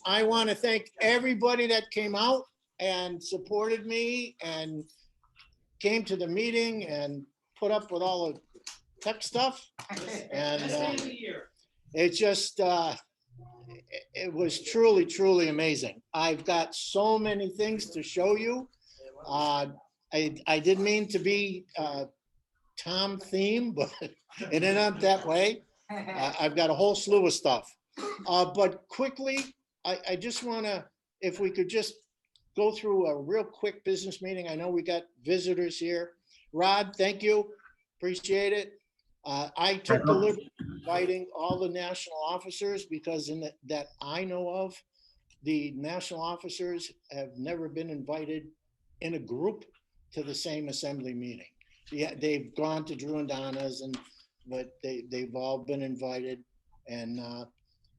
I want to thank everybody that came out and supported me and came to the meeting and put up with all the tech stuff. And it's just, it was truly, truly amazing. I've got so many things to show you. I didn't mean to be Tom theme, but it ended up that way. I've got a whole slew of stuff. But quickly, I just want to, if we could just go through a real quick business meeting. I know we got visitors here. Rod, thank you. Appreciate it. I took the liberty of inviting all the national officers because that I know of, the national officers have never been invited in a group to the same assembly meeting. Yeah, they've gone to Drew and Donna's, but they've all been invited and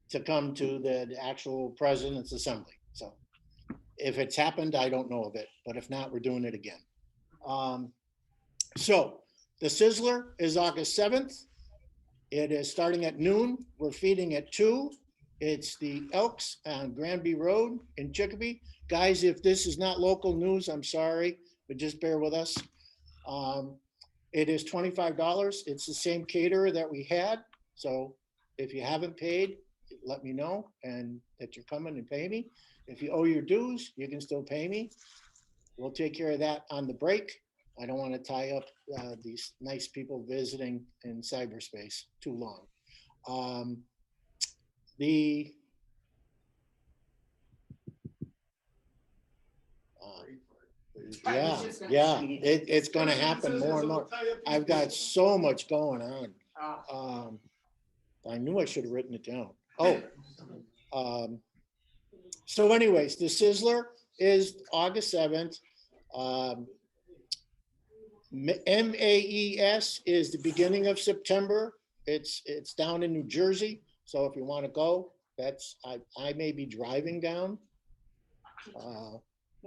to come to the actual president's assembly. So if it's happened, I don't know of it, but if not, we're doing it again. So the Sizzler is August 7th. It is starting at noon. We're feeding at 2. It's the Elks on Granby Road in Chicopee. Guys, if this is not local news, I'm sorry, but just bear with us. It is $25. It's the same caterer that we had. So if you haven't paid, let me know and that you're coming and pay me. If you owe your dues, you can still pay me. We'll take care of that on the break. I don't want to tie up these nice people visiting in cyberspace too long. It's going to happen more and more. I've got so much going on. I knew I should have written it down. So anyways, the Sizzler is August 7th. MAES is the beginning of September. It's down in New Jersey. So if you want to go, I may be driving down. Well,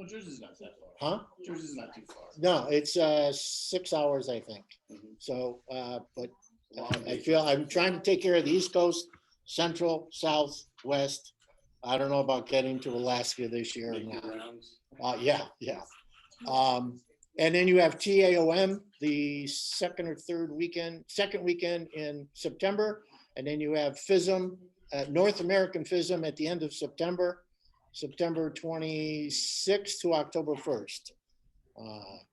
Jersey's not that far. Huh? Jersey's not too far. No, it's 6 hours, I think. So, but I feel I'm trying to take care of the East Coast, Central, South, West. I don't know about getting to Alaska this year or not. Yeah. And then you have TAOM the second weekend in September. And then you have FISM, North American FISM at the end of September 26th to October 1st.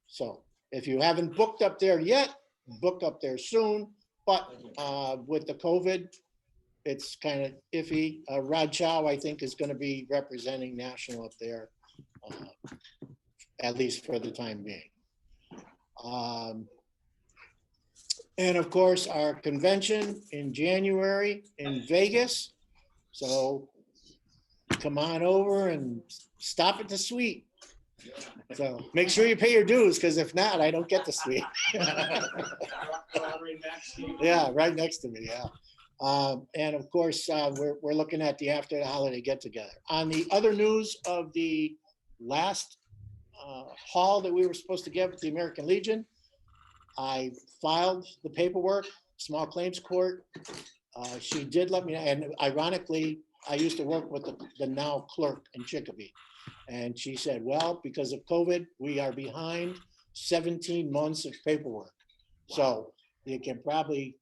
So if you haven't booked up there yet, book up there soon. But with the COVID, it's kind of iffy. Rod Chow, I think, is going to be representing national up there, at least for the time being. And of course, our convention in January in Vegas. So come on over and stop at the suite. So make sure you pay your dues, because if not, I don't get the suite. Yeah, right next to me. Yeah. And of course, we're looking at the after the holiday get together. On the other news of the last haul that we were supposed to get with the American Legion, I filed the paperwork, small claims court. She did let me know, and ironically, I used to work with the now clerk in Chicopee. And she said, well, because of COVID, we are behind 17 months of paperwork. So you can probably,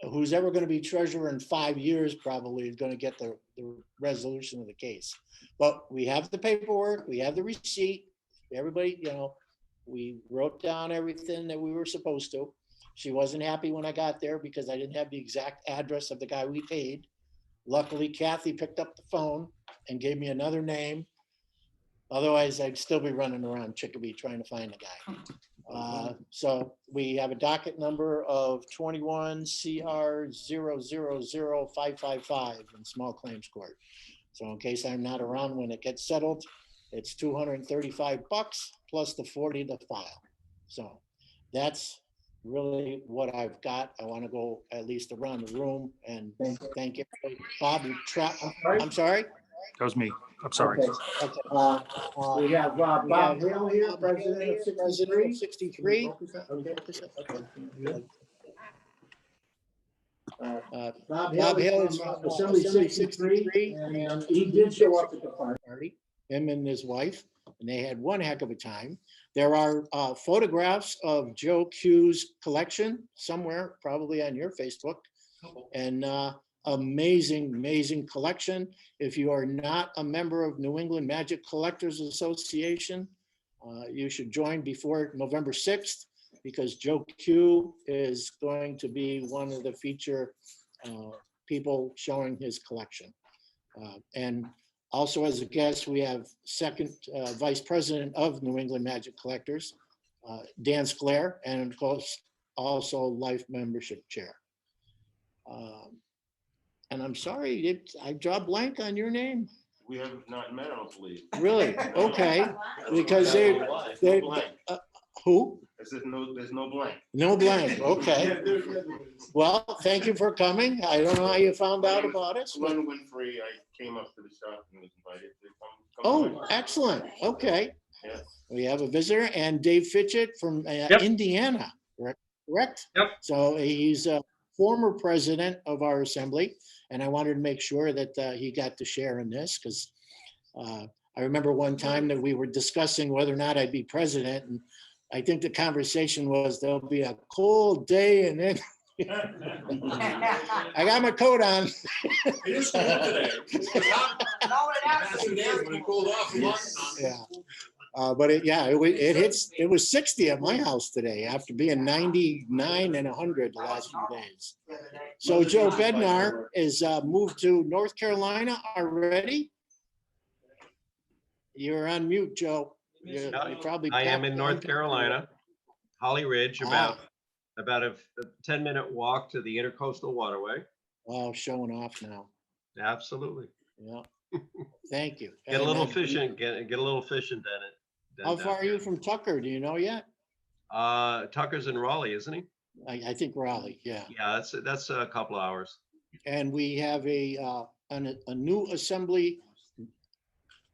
who's ever going to be treasurer in 5 years probably is going to get the resolution of the case. But we have the paperwork, we have the receipt. Everybody, we wrote down everything that we were supposed to. She wasn't happy when I got there because I didn't have the exact address of the guy we paid. Luckily, Kathy picked up the phone and gave me another name. Otherwise, I'd still be running around Chicopee trying to find the guy. So we have a docket number of 21 CR 000555 in small claims court. So in case I'm not around when it gets settled, it's $235 plus the 40 to file. So that's really what I've got. I want to go at least around the room and thank everybody. Bob, I'm sorry. That was me. I'm sorry. Okay. We have Bob Hill here, president of 63. Okay. Bob Hill is from Assembly 63, and he did show up at the party, him and his wife, and they had one heck of a time. There are photographs of Joe Q's collection somewhere, probably on your Facebook, and amazing collection. If you are not a member of New England Magic Collectors Association, you should join before November 6th, because Joe Q is going to be one of the feature people showing his collection. And also as a guest, we have second vice president of New England Magic Collectors, Dan Sclair, and of course, also life membership chair. And I'm sorry, I draw blank on your name. We have not met, I don't believe. Really? Okay. Because they who? I said, no, there's no blank. No blank. Okay. Well, thank you for coming. I don't know how you found out about us. Glenn Winfrey, I came up to the shop and was invited to come. Oh, excellent. Okay. Yes. We have a visitor, and Dave Fitchett from Indiana, correct? Yep. So he's a former president of our assembly, and I wanted to make sure that he got to share in this, because I remember one time that we were discussing whether or not I'd be president, and I think the conversation was there'll be a cold day, and then I got my coat on. It is cold today. Past 2 days when it cooled off a lot. Yeah. But it was 60 at my house today after being 99 and 100 the last few days. So Joe Bednar is moved to North Carolina already. You're on mute, Joe. You probably. I am in North Carolina, Holly Ridge, about a 10-minute walk to the Intercoastal Waterway. Wow, showing off now. Absolutely. Yeah. Thank you. Get a little fishing, get a little fishing done it. How far are you from Tucker? Do you know yet? Tucker's in Raleigh, isn't he? I think Raleigh, yeah. Yeah, that's a couple of hours. And we have a new assembly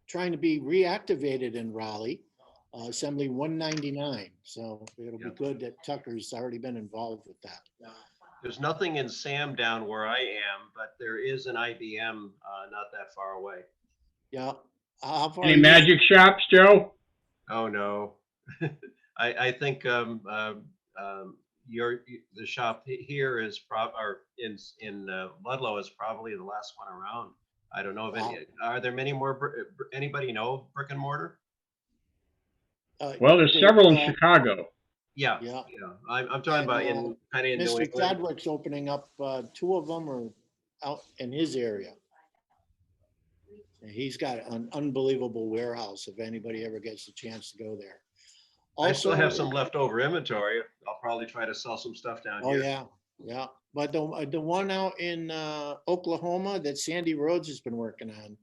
trying to be reactivated in Raleigh, Assembly 199. So it'll be good that Tucker's already been involved with that. There's nothing in Sam down where I am, but there is an IBM not that far away. Yeah. How far Any magic shops, Joe? Oh, no. I think the shop here is in Ludlow is probably the last one around. I don't know if are there many more, anybody know brick and mortar? Well, there's several in Chicago. Yeah. I'm talking about in kind of in New Mr. England. Chadwick's opening up, 2 of them are out in his area. And he's got an unbelievable warehouse if anybody ever gets a chance to go there. I still have some leftover inventory. I'll probably try to sell some stuff down here. Oh, yeah. But the one out in Oklahoma that Sandy Rhodes has been working on,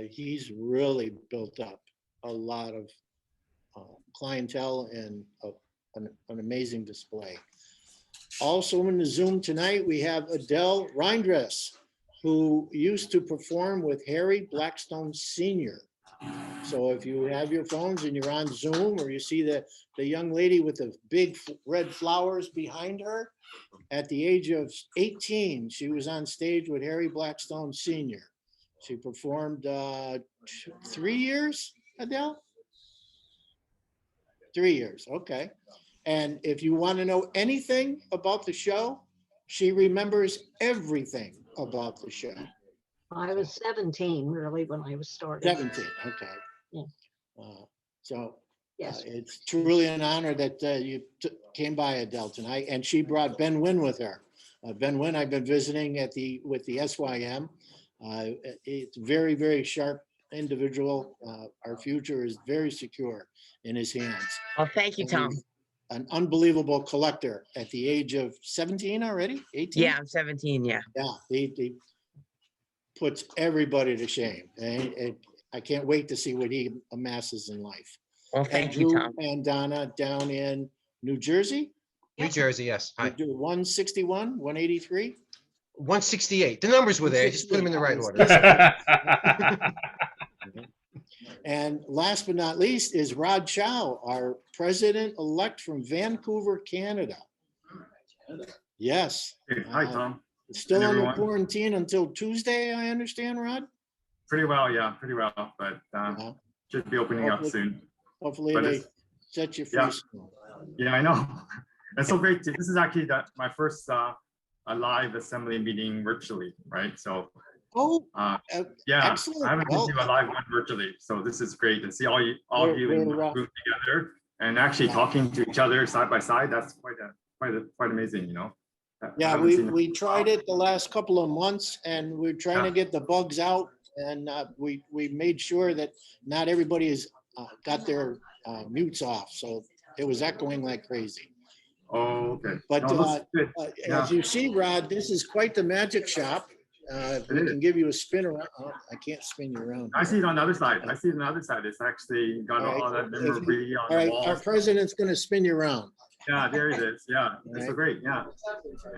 he's really built up a lot of clientele and an amazing display. Also in the Zoom tonight, we have Adele Reindress, who used to perform with Harry Blackstone Sr. So if you have your phones and you're on Zoom, or you see the young lady with the big red flowers behind her, at the age of 18, she was on stage with Harry Blackstone Sr. She performed 3 years, Adele? 3 years, okay. And if you want to know anything about the show, she remembers everything about the show. I was 17 really when I was starting. 17, okay. Yeah. So Yes. it's truly an honor that you came by, Adele, tonight, and she brought Ben Wynn with her. Ben Wynn, I've been visiting with the SYM. It's very, very sharp individual. Our future is very secure in his hands. Well, thank you, Tom. An unbelievable collector at the age of 17 already, 18? Yeah, I'm 17, yeah. Yeah, he puts everybody to shame. And I can't wait to see what he amasses in life. Well, thank you, Drew Tom. and Donna down in New Jersey. New Jersey, yes. We Hi. do 161, 183. 168. The numbers were there. Just put them in the right order. And last but not least is Rod Chow, our president-elect from Vancouver, Canada. Yes. Hey, hi, Tom. Still And under everyone? quarantine until Tuesday, I understand, Rod? Pretty well, yeah, pretty well, but Yeah. should be opening up soon. Hopefully But they it's- set you yeah. free. soon. Yeah, I know. It's so great. This is actually my first a live assembly meeting virtually, right? So Oh, yeah, excellent. I haven't been Well- to a live one virtually, so this is great to see all of you in the We're, group together and actually talking to each other side by side. That's quite amazing, you know. I yeah, haven't we, seen it. we tried it the last couple of months and we're trying to get the bugs out. And we made sure that not everybody has got their mutes off. So it was echoing like crazy. Oh, okay. But, No, it looks good. Yeah. As you see, Rod, this is quite the magic shop. We It can give you a spin around. Oh, I can't spin you around. I see it on the other side. I see it on the other side. It's actually got All right. all that If you- memorabilia on All the right, our walls. president's gonna spin you around. Yeah, there it is. Yeah, it's so Right. great. Yeah.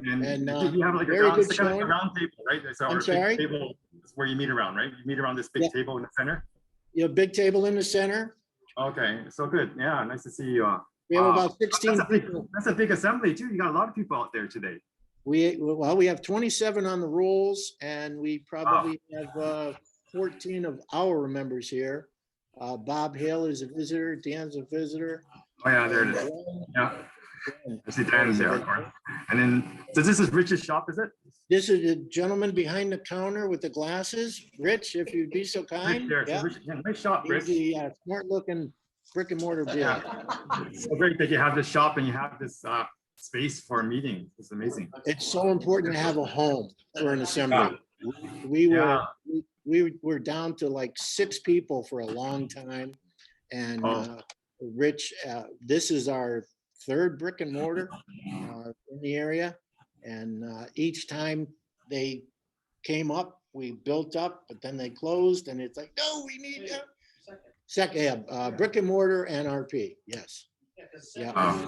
And, You have like a very round, good it's kind of like a showing. round table, right? It's our I'm big sorry? table where you meet around, right? You meet around this big Yeah. table in the center. You have a big table in the center. Okay, so good. Yeah, nice to see you. We have Wow. about 16 people. That's a big assembly too. You got a lot of people out there today. We have 27 on the rolls and we probably have 14 of our members here. Bob Hale is a visitor, Dan's a visitor. Oh yeah, there it is. Yeah. I see Dan's there. of course. And then, so this is Rich's shop, is it? This is the gentleman behind the counter with the glasses. Rich, if you'd be so Rich kind. there. Yeah, Yeah, nice shop, he's Rich. the smart looking brick and mortar dealer. So great that you have this shop and you have this space for a meeting. It's amazing. It's so important to have a home for an assembly. We were down to like 6 people for a long time. And Oh. Rich, this is our 3rd brick and mortar in the area. And each time they came up, we built up, but then they closed and it's like, no, we need second, brick and mortar and RP, yes. Yeah, Oh.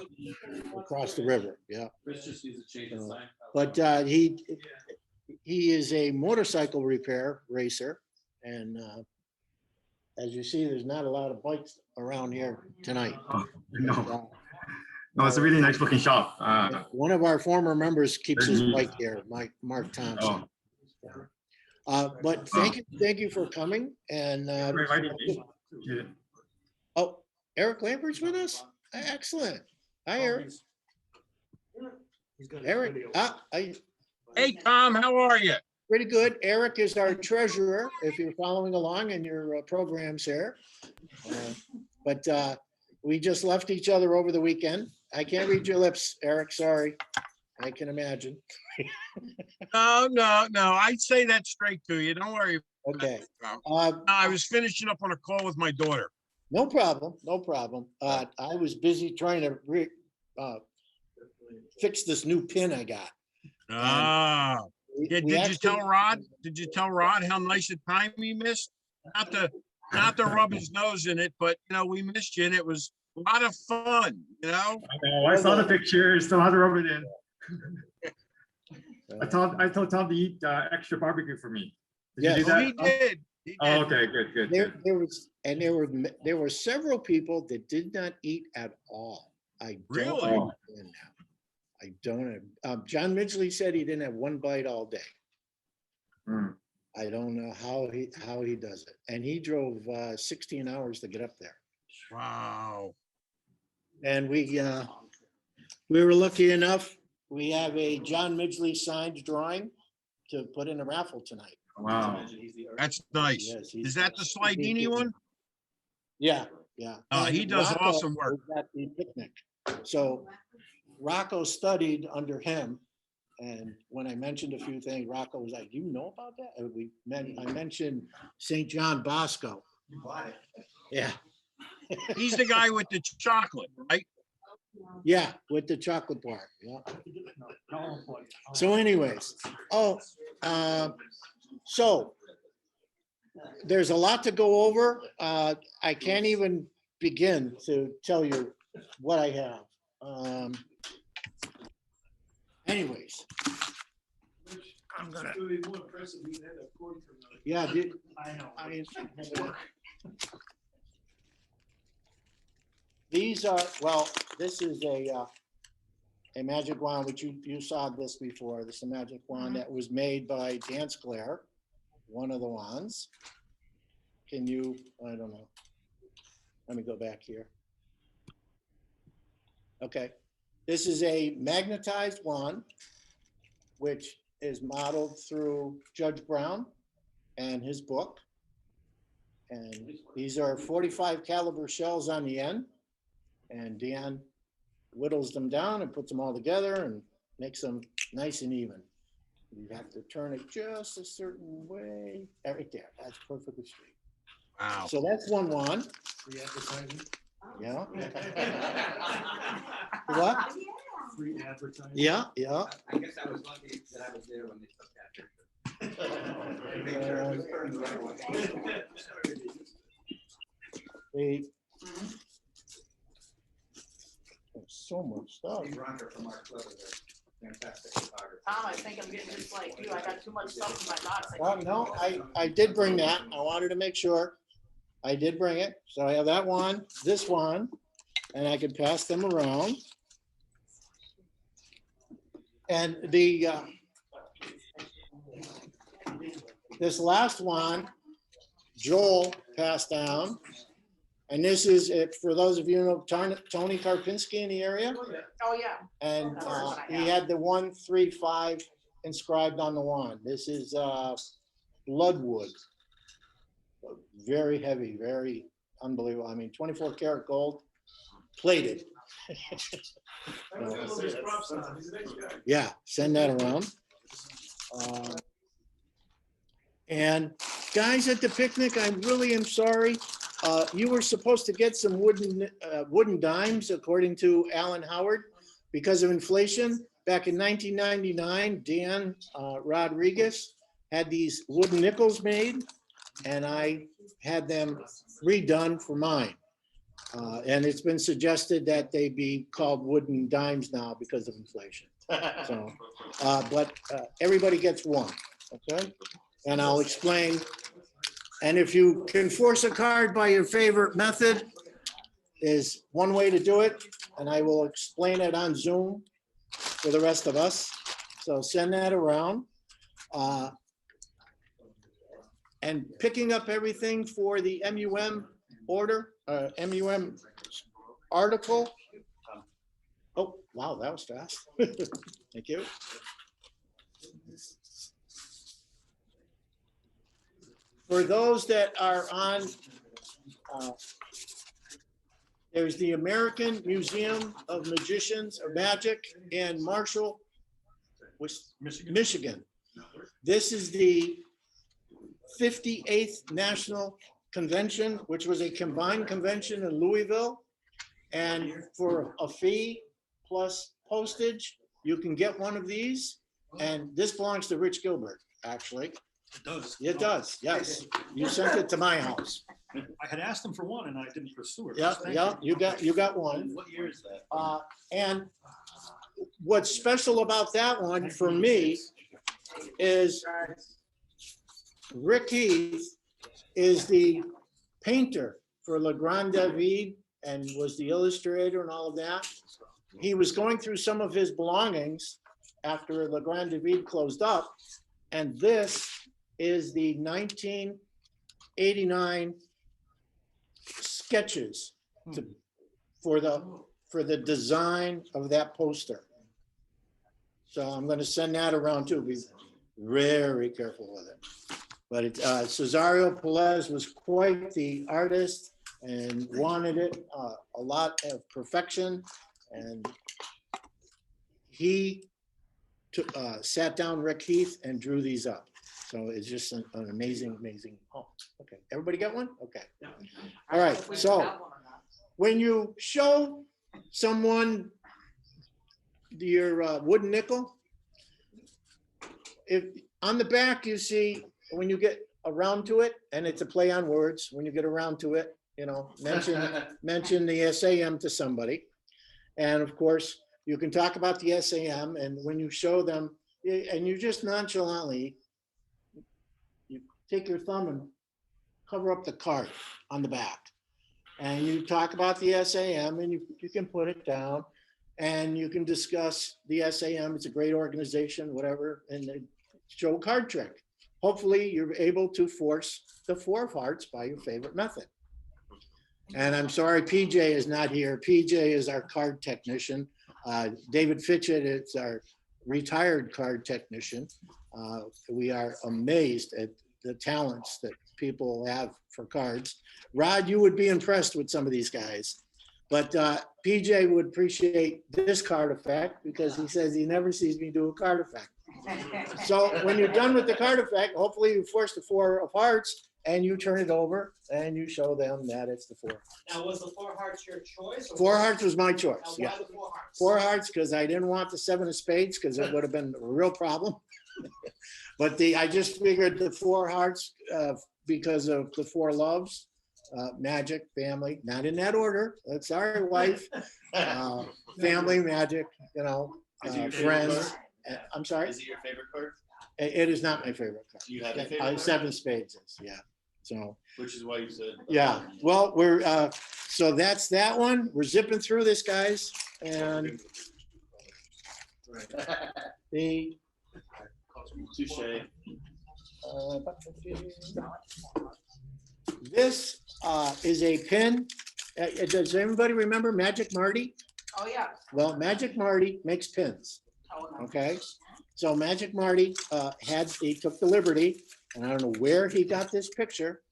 across the river, yeah. Chris just needs to change his sign. But he is a motorcycle repair racer. And as you see, there's not a lot of bikes around here tonight. Oh, no. No, it's a really nice looking shop. One of our former members keeps his Very neat. bike here, Mark Thompson. Oh, But thank you for coming and for inviting me. Yeah. oh, Eric Lambert's with us? Excellent. Hi, Eric. Eric, Hey, Tom, how are you? pretty good. Eric is our treasurer, if you're following along in your programs here. But we just left each other over the weekend. I can't read your lips, Eric, sorry. I can imagine. No. I'd say that straight to you. Don't worry. Okay. Tom. I was finishing up on a call with my daughter. No problem, no problem. I was busy trying to fix this new pin I got. Ah, We- yeah. we Did you tell actually- Rod? Did you tell Rod how nice a time we missed? Not to rub his nose in it, but we missed you and it was a lot of fun, I know, I saw the pictures, still had to rub it in. I told Tom to eat extra barbecue for me. Did you Yes. do Oh, that? he did. He Oh, did. okay, good. There were several people that did not eat at all. I don't Really? understand that. I don't. John Midgley said he didn't have one bite all day. Hmm. I don't know how he does it. And he drove 16 hours to get up there. Wow. And we were lucky enough, we have a John Midgley signed drawing to put in a raffle tonight. Wow. That's nice. Yes, Is that the Slidini one? Yeah. He And does Rocco awesome work. was at the picnic. So Rocco studied under him. And when I mentioned a few things, Rocco was like, you know about that? And I mentioned St. John Bosco. Yeah. He's the guy with the chocolate, right? Yeah, with the chocolate bar, yeah. So anyways, so there's a lot to go over. I can't even begin to tell you what I have. Anyways. I'm gonna. Yeah, I know. These are, well, this is a magic wand, which you saw this before. This is a magic wand that was made by Dan Sclair, one of the wands. Can you, I don't know. Let me go back here. Okay, this is a magnetized wand, which is modeled through Judge Brown and his book. And these are 45 caliber shells on the end. And Dan whittles them down and puts them all together and makes them nice and even. You have to turn it just a certain way. Right there, that's perfectly straight. Wow. So that's one wand. Yeah. What? Free advertising. Yeah, yeah. I guess I was lucky that I was there when they took that picture. They- There's so much stuff. Steve Ronker from our club is a fantastic photographer. Tom, I think I'm getting just like you. I got too much stuff in my box. Well, no, I did bring that. I wanted to make sure. I did bring it. So I have that one, this one, and I could pass them around. And this last one, Joel passed down. And this is it for those of you who know Tony Karpinski in the area. Oh, yeah. And That's the one I he have. had the 135 inscribed on the wand. This is bloodwood. Very heavy, very unbelievable. I mean, 24 karat gold, plated. Yeah, send that around. And guys at the picnic, I really am sorry. You were supposed to get some wooden dimes, according to Alan Howard, because of inflation. Back in 1999, Dan Rodriguez had these wooden nickels made, and I had them redone for mine. And it's been suggested that they be called wooden dimes now because of inflation. So, but everybody gets one, okay? And I'll explain. And if you can force a card by your favorite method, is one way to do it. And I will explain it on Zoom for the rest of us. So send that around. And picking up everything for the MUM order, MUM article. Oh, wow, that was fast. Thank you. For those that are on, there's the American Museum of Magicians or Magic in Marshall, Michigan. This is the 58th National Convention, which was a combined convention in Louisville. And for a fee plus postage, you can get one of these. And this belongs to Rich Gilbert, actually. It does. It does, yes. You sent it to my house. I had asked them for one and I didn't pursue it. Yeah, Thank yeah, you got one. What year is that? And what's special about that one for me is Rick Heath is the painter for Le Grand David and was the illustrator and all of that. He was going through some of his belongings after Le Grand David closed up. And this is the 1989 sketches for the design of that poster. So I'm going to send that around too. Be very careful with it. But it, Cesario Pelez was quite the artist and wanted it a lot of perfection. And he sat down Rick Heath and drew these up. So it's just an amazing, amazing. Oh, okay. Everybody got one? Okay. All right. So when you show someone your wooden nickel, if on the back you see when you get around to it, and it's a play on words, when you get around to it, you know, mention the SAM to somebody. And of course, you can talk about the SAM, and when you show them, and you just nonchalantly, you take your thumb and cover up the card on the back. And you talk about the SAM, and you can put it down. and you can discuss the SAM. It's a great organization, whatever, and they show a card trick. Hopefully, you're able to force the 4 of hearts by your favorite method. And I'm sorry, PJ is not here. PJ is our card technician. David Fitchett is our retired card technician. We are amazed at the talents that people have for cards. Rod, you would be impressed with some of these guys. But PJ would appreciate this card effect because he says he never sees me do a card effect. So when you're done with the card effect, hopefully you force the 4 of hearts and you turn it over and you show them that it's the 4. Now, was the 4 hearts your choice? 4 hearts was my choice. Now, Yeah. why the 4 hearts? 4 hearts because I didn't want the 7 of spades because it would have been a real problem. But I just figured the 4 hearts because of the 4 loves, magic, family, not in that order. Sorry, wife. Family, magic, Is it your favorite friends. card? I'm sorry. Is it your favorite card? It is not my favorite card. You have a favorite card? 7 spades is, yeah. So, Which is why you said. yeah, well, we're, so that's that one. We're zipping through this, guys. And the, Touche. this is a pin. Does everybody remember Magic Marty? Oh, yeah. Well, Magic Marty makes pins, Oh, no. okay? So Magic Marty he took the liberty, and I don't know where he got this picture,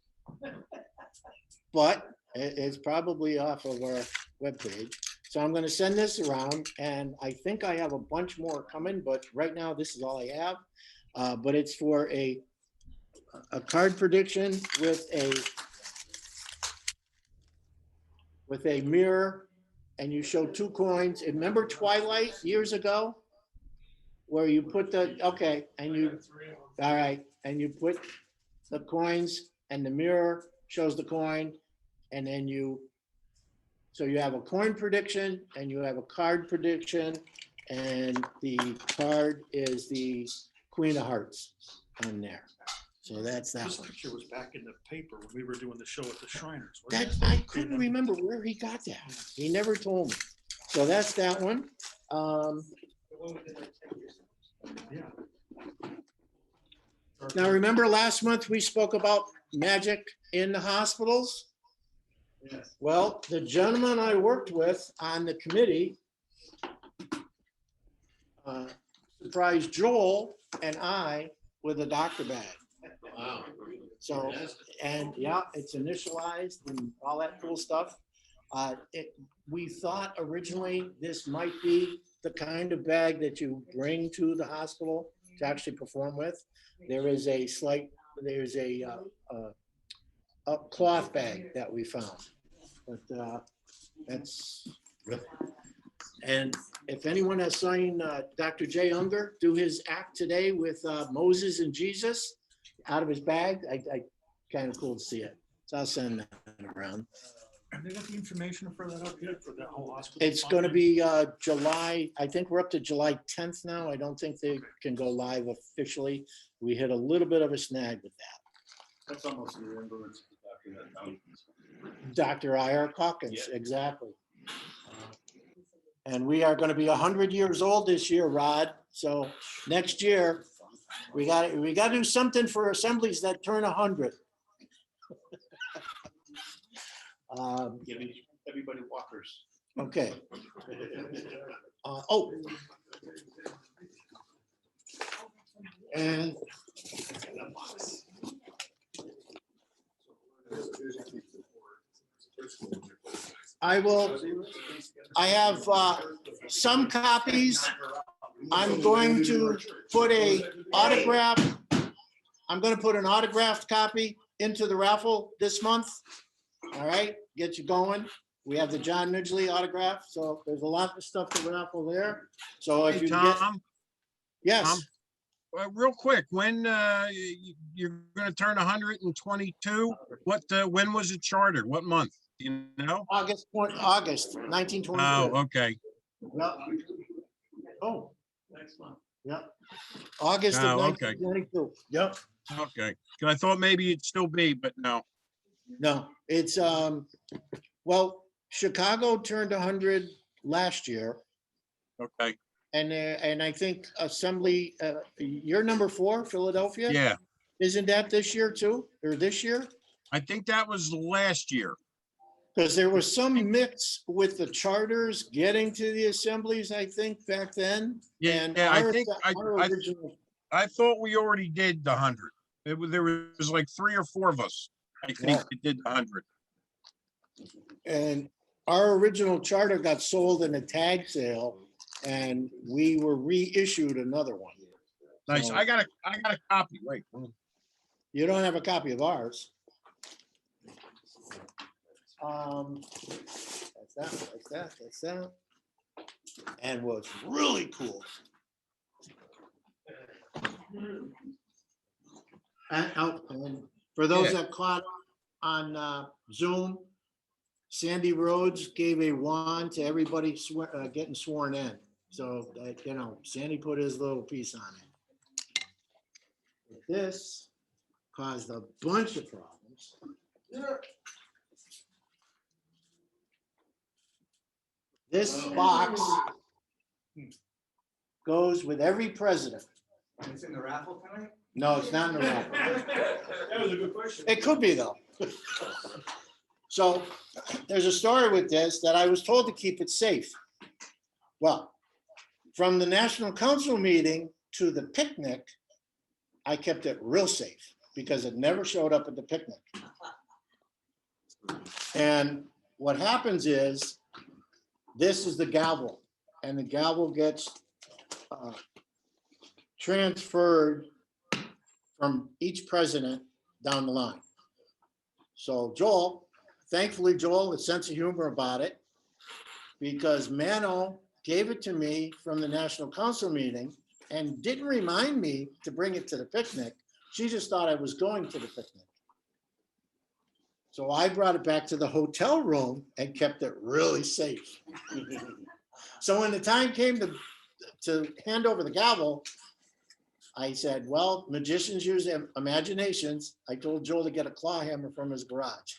but it's probably off of our webpage. So I'm gonna send this around, and I think I have a bunch more coming, but right now this is all I have. But it's for a card prediction with a mirror, and you show 2 coins. And remember Twilight years ago? Where you put okay, and you, all right, and you put the coins and the mirror shows the coin, and then so you have a coin prediction and you have a card prediction, and the card is the Queen of Hearts on there. So that's that This one. picture was back in the paper when we were doing the show at the Shriners. wasn't That, it? I couldn't remember where he got that. He never told me. So that's that one. Yeah. Now, remember last month we spoke about magic in the hospitals? Yes. Well, the gentleman I worked with on the committee surprised Joel and I with a doctor bag. Wow. So, and yeah, it's initialized and all that cool stuff. We thought originally this might be the kind of bag that you bring to the hospital to actually perform with. There is a cloth bag that we found, but that's, and if anyone has seen Dr. Jay Unger do his act today with Moses and Jesus out of his bag, I kind of cool to see it. So I'll send that around. Have they got the information for that up yet for that whole hospital? It's going to be July, I think we're up to July 10th now. I don't think they can go live officially. We hit a little bit of a snag with that. That's almost a remembrance of Dr. I.R. Calkins, Yeah. exactly. And we are going to be 100 years old this year, Rod. So next year, we got to do something for assemblies that turn 100. Give everybody walkers. Okay. Oh. And I have some copies. I'm going to put an autographed copy into the raffle this month. All right, get you going. We have the John Midgley autograph, so there's a lot of stuff to raffle there. So if Hey, you get, Tom, yes, real quick, when you're going to turn 122, when was it chartered? What month? Do you know? August 1923. Oh, okay. Yep. Oh, next month. Yep. August of Oh, okay. 1922. Yep. Okay. 'Cause I thought maybe it'd still be, but no. No, it's, well, Chicago turned 100 last year. Okay, And I think Assembly, you're number 4, Philadelphia? yeah, Isn't that this year too, or this year? I think that was last year. Because there was some mix with the charters getting to the assemblies, I think, back then. Yeah, And yeah, I our- think our original- I thought we already did the 100. There was like 3 or 4 of us, I think, Yeah. that did the 100. And our original charter got sold in a tag sale, and we were reissued another one. Nice. So- I got a copy. Wait. You don't have a copy of ours. That's that. And what's really cool. And for those that caught on Zoom, Sandy Rhodes gave a wand to everybody getting sworn in. So, you know, Sandy put his little piece on it. This caused a bunch of problems. This box goes with every president. It's in the raffle tonight? No, it's not in the raffle. That was a good question. It could be though. So there's a story with this that I was told to keep it safe. Well, from the National Council meeting to the picnic, I kept it real safe because it never showed up at the picnic. And what happens is, this is the gavel, and the gavel gets transferred from each president down the line. So Joel, thankfully Joel had a sense of humor about it, because Mano gave it to me from the National Council meeting and didn't remind me to bring it to the picnic. She just thought I was going to the picnic. So I brought it back to the hotel room and kept it really safe. So when the time came to hand over the gavel, I said, well, magicians use their imaginations. I told Joel to get a claw hammer from his garage.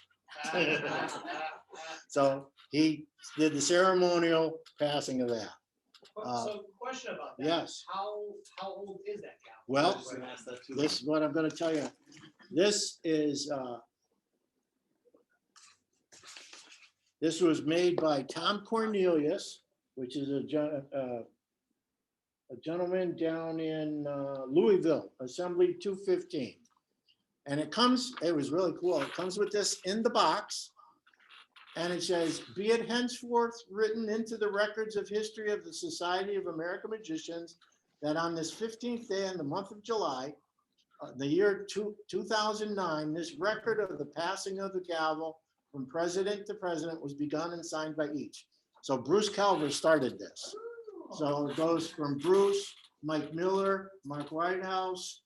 So he did the ceremonial passing of that. So question about that. Yes. How old is that cow? Well, this is what I'm gonna tell you. This was made by Tom Cornelius, which is a gentleman down in Louisville, Assembly 215. And it was really cool. It comes with this in the box. And it says, be it henceforth written into the records of history of the Society of American Magicians that on this 15th day in the month of July, the year 2009, this record of the passing of the gavel from president to president was begun and signed by each. So Bruce Calver started this. So it goes from Bruce, Mike Miller, Mark Whitehouse,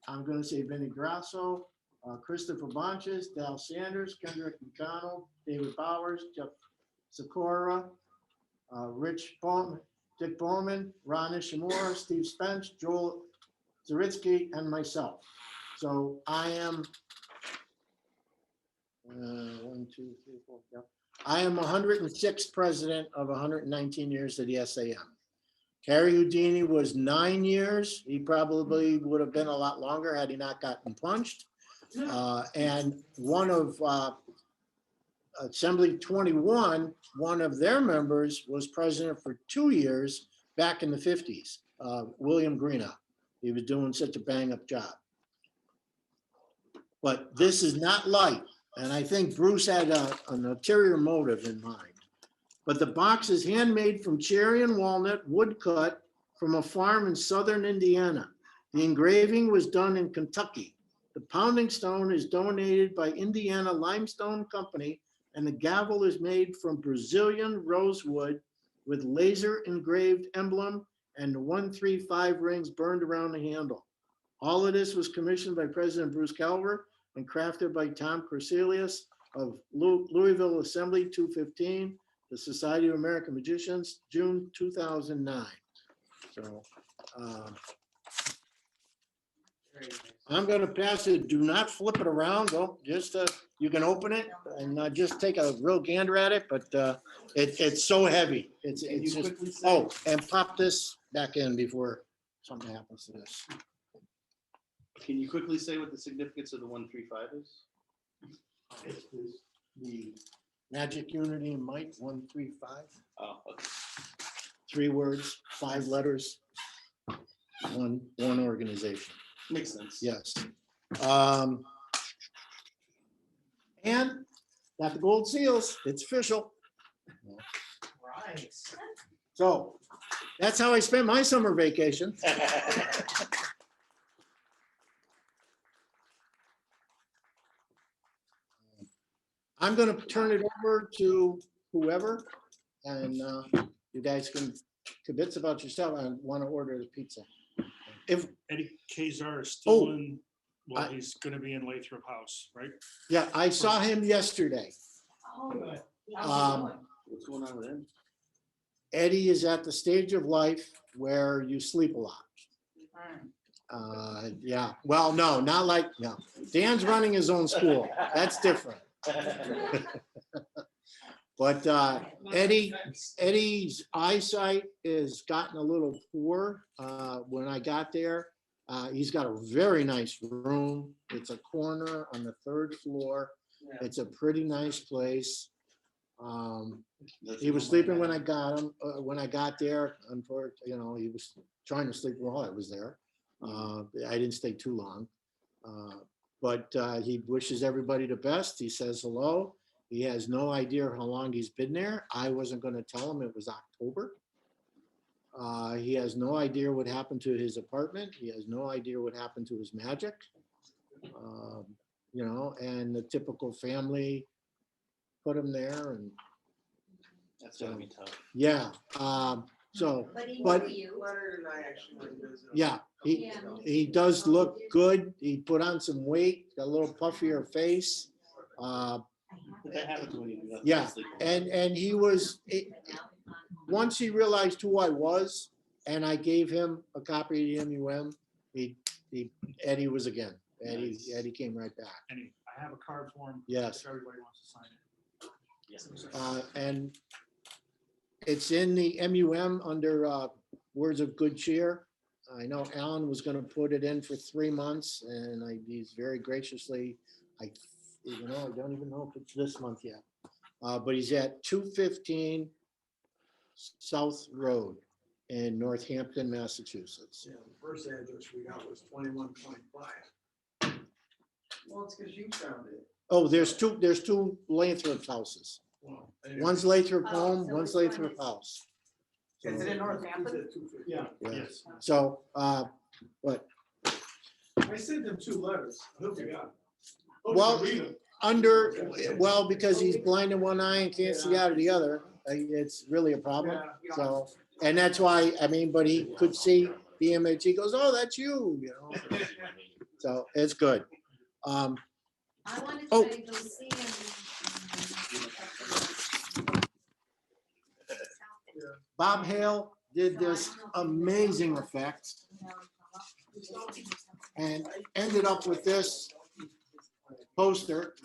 I'm going to say Vinnie Grasso, Christopher Bonches, Dal Sanders, Kendrick McConnell, David Bowers, Jeff Sikora, Rich Bowman, Dick Bowman, Ron Ishimura, Steve Spence, Joel Zaritsky, and myself. So I am 1, 2, 3, 4, yeah. I am 106th president of 119 years of the SAM. Harry Houdini was 9 years. He probably would have been a lot longer had he not gotten punched. And one of Assembly 21, one of their members was president for 2 years back in the 50s, William Greenough. He was doing such a bang up job. But this is not light. And I think Bruce had an ulterior motive in mind. But the box is handmade from cherry and walnut, wood cut from a farm in southern Indiana. The engraving was done in Kentucky. The pounding stone is donated by Indiana Limestone Company, and the gavel is made from Brazilian rosewood with laser engraved emblem and 135 rings burned around the handle. All of this was commissioned by President Bruce Calver and crafted by Tom Corselius of Louisville Assembly 215, the Society of American Magicians, June 2009. So I'm gonna pass it. Do not flip it around. Don't just, you can open it and just take a real gander at it, but it's so heavy. It's just, oh, and pop this back in before something happens to this. Can you quickly say what the significance of the 135 is? The Magic Unity and Might 135, Oh, okay. 3 words, 5 letters, one organization. Makes sense. Yes. And got the gold seals. It's official. Right. So that's how I spent my summer vacation. I'm gonna turn it over to whoever, and you guys can kibitz about yourself. I want to order the pizza. If, Eddie Kazar is Oh, still in, well, I- he's gonna be in Lathrop House, right? yeah, I saw him yesterday. What's going on with him? Eddie is at the stage of life where you sleep a lot. Yeah, well, no, not like, no. Dan's running his own school. That's different. But Eddie's eyesight is gotten a little poor. When I got there, he's got a very nice room. It's a corner on the 3rd floor. It's a pretty nice place. He was sleeping when I got him, when I got there. Unfortunately, he was trying to sleep while I was there. I didn't stay too long. But he wishes everybody the best. He says hello. He has no idea how long he's been there. I wasn't going to tell him it was October. He has no idea what happened to his apartment. He has no idea what happened to his magic. And the typical family put him there, and That's gonna be tough. yeah. But yeah, he does look good. He put on some weight, got a little puffier face. But that happens when you do that. Yeah, and he was, once he realized who I was, and I gave him a copy of the MUM, Eddie was again. Eddie came right back. And I have a card for him. Yes. If everybody wants to sign it. And it's in the MUM under Words of Good Cheer. I know Alan was gonna put it in for 3 months, and he's very graciously, I don't even know if it's this month yet. But he's at 215 South Road in Northampton, Massachusetts. Yeah, the first address we got was 21.5. Well, it's because you found it. Oh, there's two Lathrop houses. Well, One's Lathrop Oh, home, so one's which one Lathrop is- house. Is it in Northampton? Yeah, Yeah. yes. So, what? I sent them 2 letters. I hope you got it. Hope you Well, can read 'em. because he's blind in one eye and can't see out of the other, it's really a problem. Yeah. So, and that's why, but he could see the image. He goes, "Oh, that's you," So it's good. I wanted Oh. to go see him. Bob Hale did this amazing effect and ended up with this poster.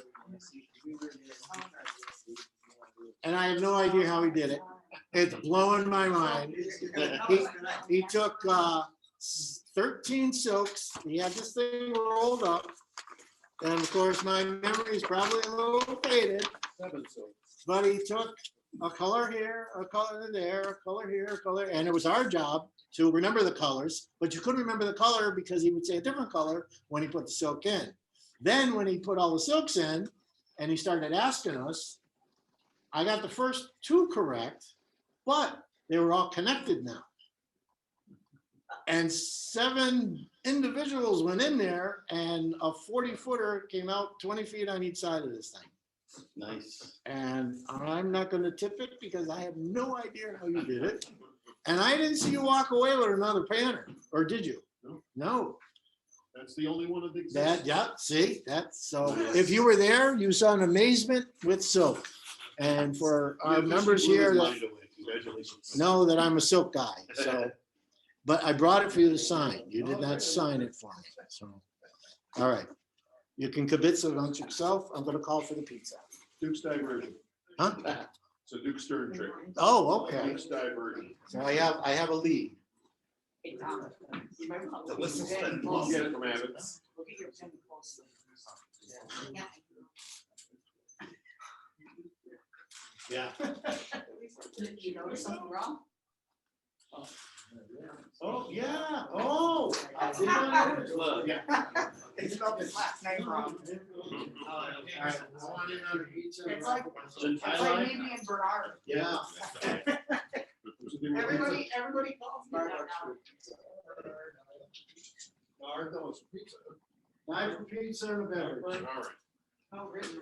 And I have no idea how he did it. It's blowing my mind. He took 13 silks. He had this thing rolled up. And of course, my memory is probably a little faded. But he took a color here, a color there, a color here, a color, and it was our job to remember the colors, but you couldn't remember the color because he would say a different color when he put the silk in. Then when he put all the silks in and he started asking us, I got the first 2 correct, but they were all connected now. And 7 individuals went in there and a 40-footer came out 20 feet on each side of this thing. Nice. And I'm not gonna tip it because I have no idea how you did it. And I didn't see you walk away with another pattern, or did you? No. That's the only one that That, yeah, see, that's, so if you were there, you saw an amazement with silk. And for our members here that Congratulations. know that I'm a silk guy, so. But I brought it for you to sign. You did not sign it for me, so. All right. You can kibitz it on yourself. I'm gonna call for the pizza. Duke's diversion. Huh? It's a Duke Stern trick. Oh, okay. Duke's diversion. So I have a lead. Hey, Tom, you might want to Listen, look at it we'll get closely. it from Abbott's. Look at your pen closely. Yeah. Yeah. You notice something wrong? Oh, yeah. Oh. I did not notice. Yeah. They spelled his last name wrong. All right. I want it on a pizza. It's like me being Bernard. Yeah. Everybody calls me that now. Nardo's pizza. Knife for pizza and a beverage. All right. Oh, really?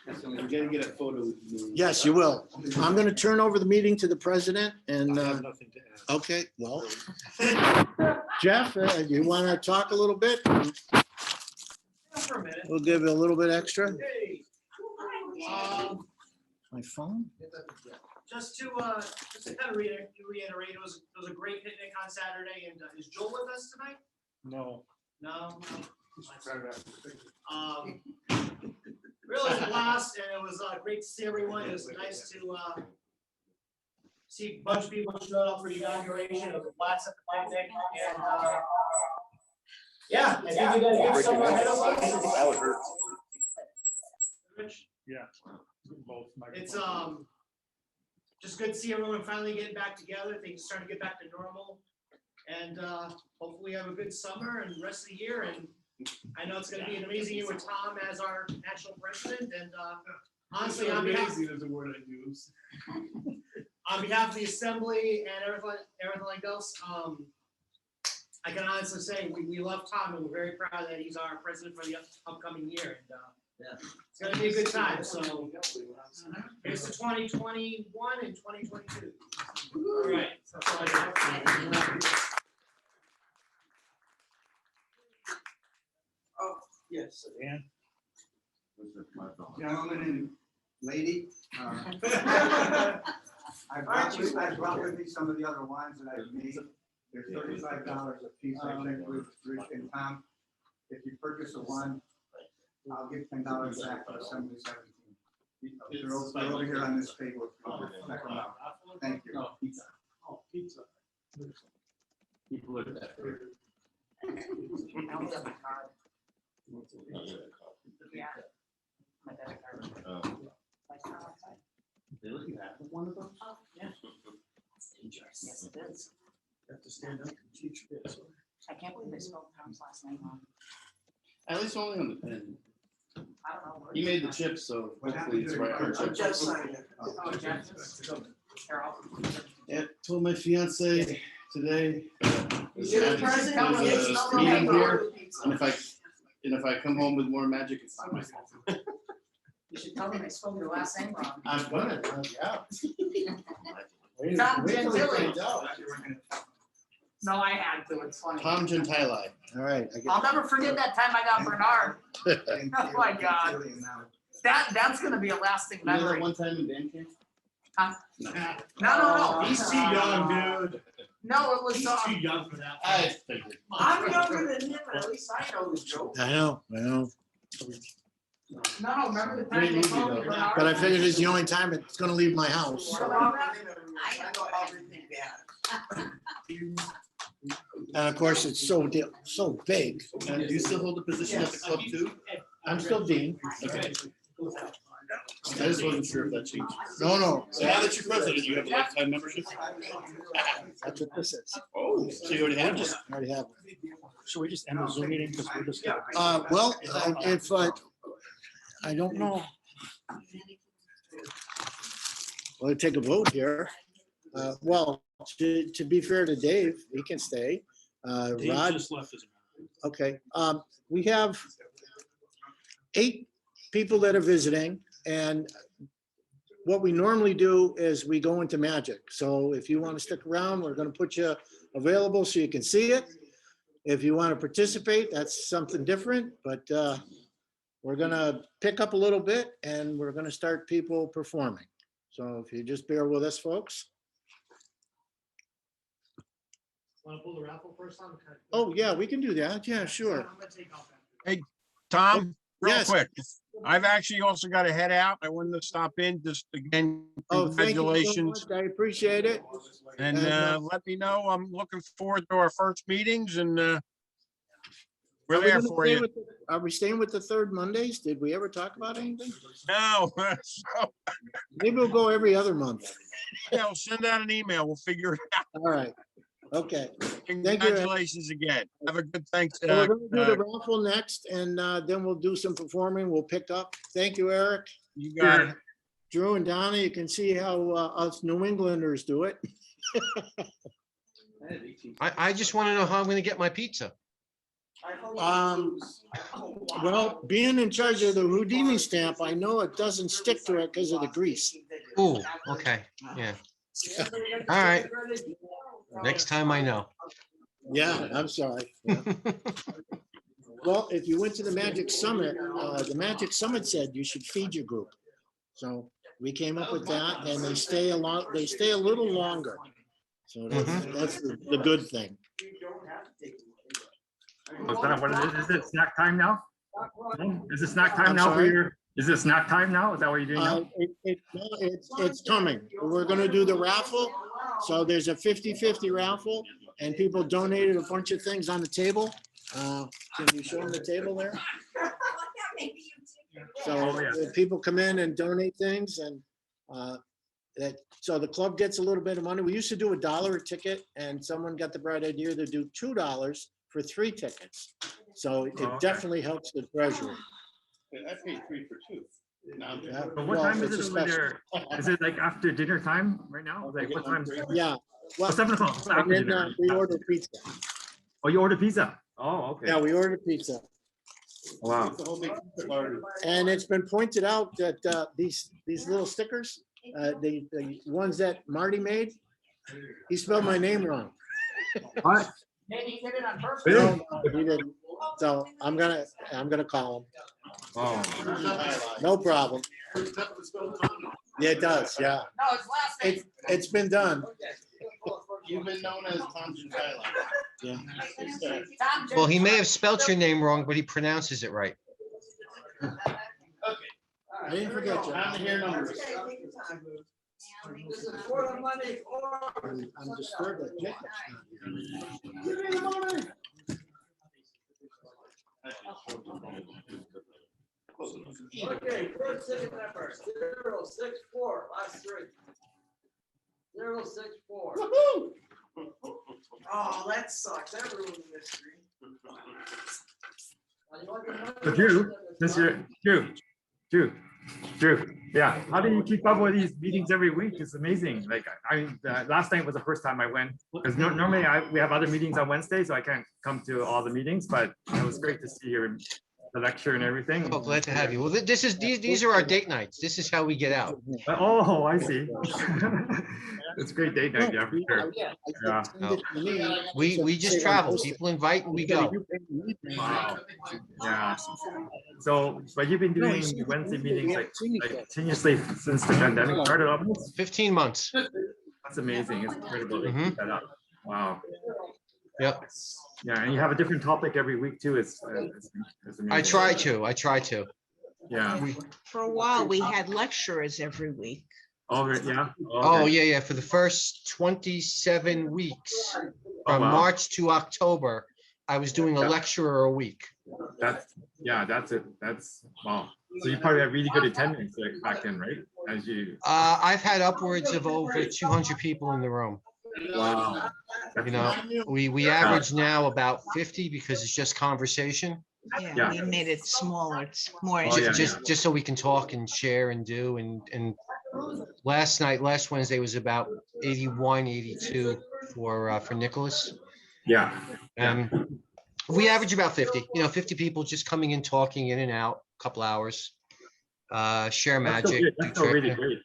We're gonna get a photo. with you. Yes, you will. I'm gonna turn over the meeting to the president and, I have nothing to add. okay, well. Jeff, you want to talk a little bit? For a minute. We'll give you a little bit extra. Hey, My phone? just to kind of reiterate, it was a great picnic on Saturday, and is Joel with us tonight? No. No. Really was a blast, and it was great to see everyone. It was nice to see a bunch of people showed up for the inauguration. It was a blast at the picnic, and yeah, I think we got a good summer ahead of us. That would hurt. Rich, Yeah. Both. it's just good to see everyone finally getting back together. Things starting to get back to normal, and hopefully have a good summer and rest of the year. And I know it's going to be an amazing year with Tom as our national president. And honestly, on behalf is a word I use. on behalf of the assembly and everything like else, I can honestly say we love Tom and we're very proud that he's our president for the upcoming year. And it's going to be a good time. So here's to 2021 and 2022. All right. That's all I got. Yes. Dan? Gentlemen and lady, I brought with me some of the other wines that I've made. They're $35 a piece. I checked with Rich and Tom. If you purchase a one, I'll give $10 back for Assembly 17. They're over here on this table. Check them out. Thank you. Oh, pizza. People look at that. I only got my card. Yeah. My debit card. My card outside. Really? You have one of those? Oh, yeah. That's dangerous. Yes, it is. You have to stand up and teach this. I can't believe they spelled Tom's last name wrong. At least only on the pen. I don't know. where He it made the is. chips, so hopefully it's right on chip. Jeff signed it. Oh, Jeff. Carol. Yeah, told my fiance today. You're the president, There's it's a not meeting the here, pizza. and if I come home with more magic, it's not my fault. You should tell them they spelled your last name wrong. I'm gonna, yeah. Tom Wait till he Gentili. finds out. No, I had to, it's funny. Tom Gentili. All right. I I'll get- never forget that time I got Bernard. Oh my God. That's gonna be a lasting You know that memory. one time in band camp? Huh? No. No. He's too young, dude. No, it was, He's too young for that. I figured. I'm younger than him, but at least I know the joke. I know. No, remember the time they called me Bernard? But I figured it's the only time it's gonna leave my house. I know everything bad. And of course, it's so big. And do you still hold the position at the club too? I'm still dean. Okay. I just wasn't sure if that changed. No. So now that you're president, you have a lifetime membership? That's what this is. Oh, so you already have one? I already have. Should we just end the Zoom meeting? Because we're just. Well, if, I don't know. We'll take a vote here. Well, to be fair to Dave, he can stay. Dave Rod, just left as a. okay. We have 8 people that are visiting, and what we normally do is we go into magic. So if you want to stick around, we're going to put you available so you can see it. If you want to participate, that's something different, but we're going to pick up a little bit and we're going to start people performing. So if you just bear with us, folks. Want to pull the raffle first time? Oh, yeah, we can do that. Yeah, sure. I'm gonna take off after. Tom, real Yes. quick, I've actually also got to head out. I wanted to stop in just again, Oh, thank you so congratulations. much. I appreciate it. And let me know. I'm looking forward to our first meetings and we're Are we there gonna for stay you. with the- Are we staying with the third Mondays? Did we ever talk about anything? No, so, Maybe we'll go every other month. yeah, we'll send out an email. We'll figure it out. All right. Okay. Congratulations again. Have a good thanks. So we're gonna do the raffle next and then we'll do some performing. We'll pick up. Thank you, Eric. You got it. Drew and Donna, you can see how us New Englanders do it. I just want to know how I'm gonna get my pizza. Well, being in charge of the Houdini stamp, I know it doesn't stick to it because of the grease. Ooh, okay, yeah. All right. Next time I know. Yeah, I'm sorry. Well, if you went to the Magic Summit, the Magic Summit said you should feed your group. So we came up with that and they stay a little longer. So that's the good thing. Oh, is that what it is? Is it snack time now? No? Is it snack time I'm now for sorry? your, is it snack time now? Is that what you're doing now? It's coming. We're gonna do the raffle. So there's a 50-50 raffle and people donated a bunch of things on the table. Can you show them the table there? So Oh, yeah. people come in and donate things and so the club gets a little bit of money. We used to do $1 a ticket and someone got the bright idea to do $2 for 3 tickets. So it okay. definitely helps the treasury. I paid 3 for 2. Yeah, But what well, time it's is a it over special. there? Is it like after dinner time right now? Like what time? Yeah. Oh, Well, 7 o'clock. It's and after then dinner. we order pizza. Oh, you order pizza? Oh, okay. Yeah, we ordered pizza. Wow. And it's been pointed out that these little stickers, the ones that Marty made, he spelled my name wrong. What? Maybe he did it on purpose. Really? No, he didn't. So I'm gonna call him. Oh, No problem. Yeah, it does. Yeah, No, it's last name. it's been done. You've been known as Tom Gentile. Yeah. Tom Well, he may have spelt your name wrong, but he pronounces it right. I didn't forget you. Time to hear numbers. I'm disturbed that Jacob's not here. Okay, first ticket number 064, last 3. 064. Oh, that sucks. That ruined the mystery. so Drew, yeah. How do you keep up with these meetings every week? It's amazing. Like last night was the first time I went because normally we have other meetings on Wednesday, so I can't come to all the meetings. But it was great to see the lecture and everything. Oh, glad to have you. Well, these are our date nights. This is how we get out. Oh, I see. It's great date night, yeah, for sure. Yeah. We just travel. People invite and we go. Wow. Yeah. So, but you've been doing Wednesday meetings like continuously since the pandemic started up. 15 months. That's amazing. It's incredible to Mhm. keep that up. Wow. Yep. Yeah, and you have a different topic every week too. It's amazing. I try to. Yeah. For a while, we had lecturers every week. Oh, right, yeah. Oh, okay. yeah. For the first 27 weeks, Oh, from wow. March to October, I was doing a lecturer a week. That's it. That's wow. So you probably have really good attendance back then, right? As you. I've had upwards of over 200 people in the room. Wow. You know, we average now about 50 because it's just conversation. Yeah, we made it smaller. It's more. Oh, yeah, Just so we can talk and share and do and last Wednesday was about 81, 82 for Nicholas. Yeah. And we average about 50, 50 people just coming in, talking in and out, a couple hours. Share magic. That's so really great.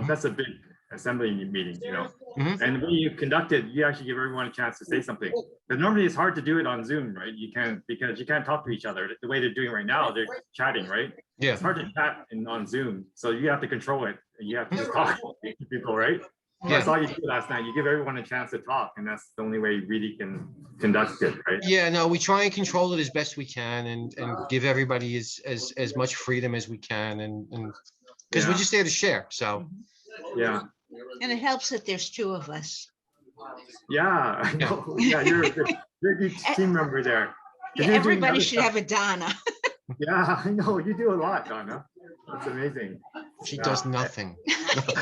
That's a big assembly meeting, Mhm. And when you conduct it, you actually give everyone a chance to say something. But normally it's hard to do it on Zoom, right? Because you can't talk to each other. The way they're doing right now, they're chatting, right? Yeah. It's hard to chat on Zoom, so you have to control it. And you have to just talk to people, right? I saw you do last night. You give everyone a chance to talk, and that's the only way you really can conduct it, right? Yeah, no, we try and control it as best we can and give everybody as much freedom as we can and because we're Yeah. just there to share. So, Yeah, And it helps that there's two of us. yeah, I know. Yeah, you're a good team member there. 'Cause Yeah, you're doing everybody other should stuff. have a Donna. Yeah, I know. You do a lot, Donna. That's amazing. she Yeah. does nothing.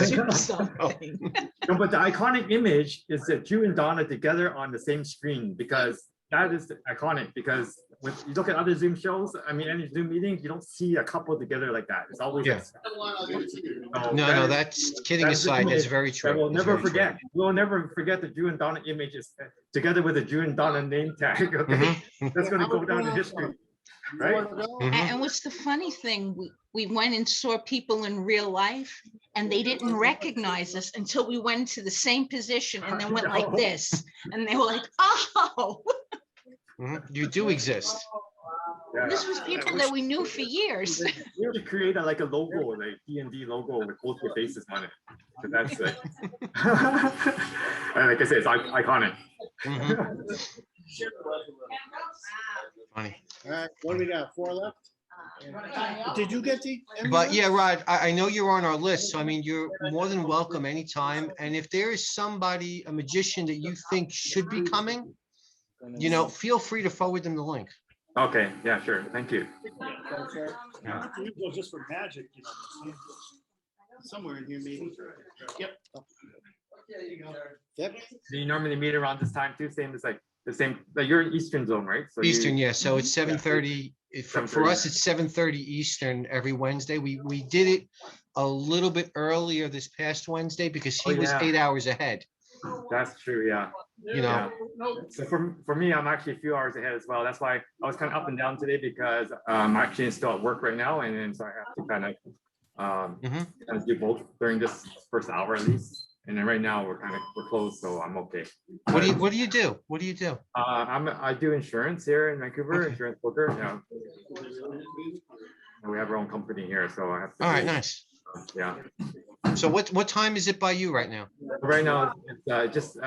Do something. No, but the iconic image is that you and Donna together on the same screen because that is iconic because when you look at other Zoom shows, I mean, any Zoom meetings, you don't see a couple together like that. It's always. Yeah. No, that's kidding that's the aside. That's image very true. that we'll That's never very true. forget. We'll never forget the Drew and Donna images together with the Drew and Donna name tag. Okay, that's gonna go down in history, right? And what's the funny thing, we went and saw people in real life and they didn't recognize us until we went to the same position and then went like this. And they were like, oh, You do exist. Yeah. this was people that we knew for years. We have to create like a logo, like D&D logo with both your faces on it. So that's it. And like I said, it's iconic. Funny. All right, what do we got? 4 left? Did you get the? But yeah, Rod, I know you're on our list, so I mean, you're more than welcome anytime. And if there is somebody, a magician that you think should be coming, you know, feel free to forward them the link. Okay, yeah, sure. Thank you. Yeah. Just for magic, you know. Somewhere in here, maybe. Yep. Yep. Do you normally meet around this time too? Same as like the same, like you're in Eastern zone, right? So Eastern, yeah. So it's 7:30. For 7:30. us, it's 7:30 Eastern every Wednesday. We did it a little bit earlier this past Wednesday because he Oh, was yeah. 8 hours ahead. That's true, yeah. You know, So for me, I'm actually a few hours ahead as well. That's why I was kind of up and down today because I'm actually still at work right now, and then so I have to kind of do both during this first hour at least. And then right now we're closed, so I'm okay. what do you do? What do you do? I do insurance here in Vancouver, Okay. insurance broker. Yeah. And we have our own company here, so I have to. All right, nice. Yeah. So what time is it by you right now? Right now it's just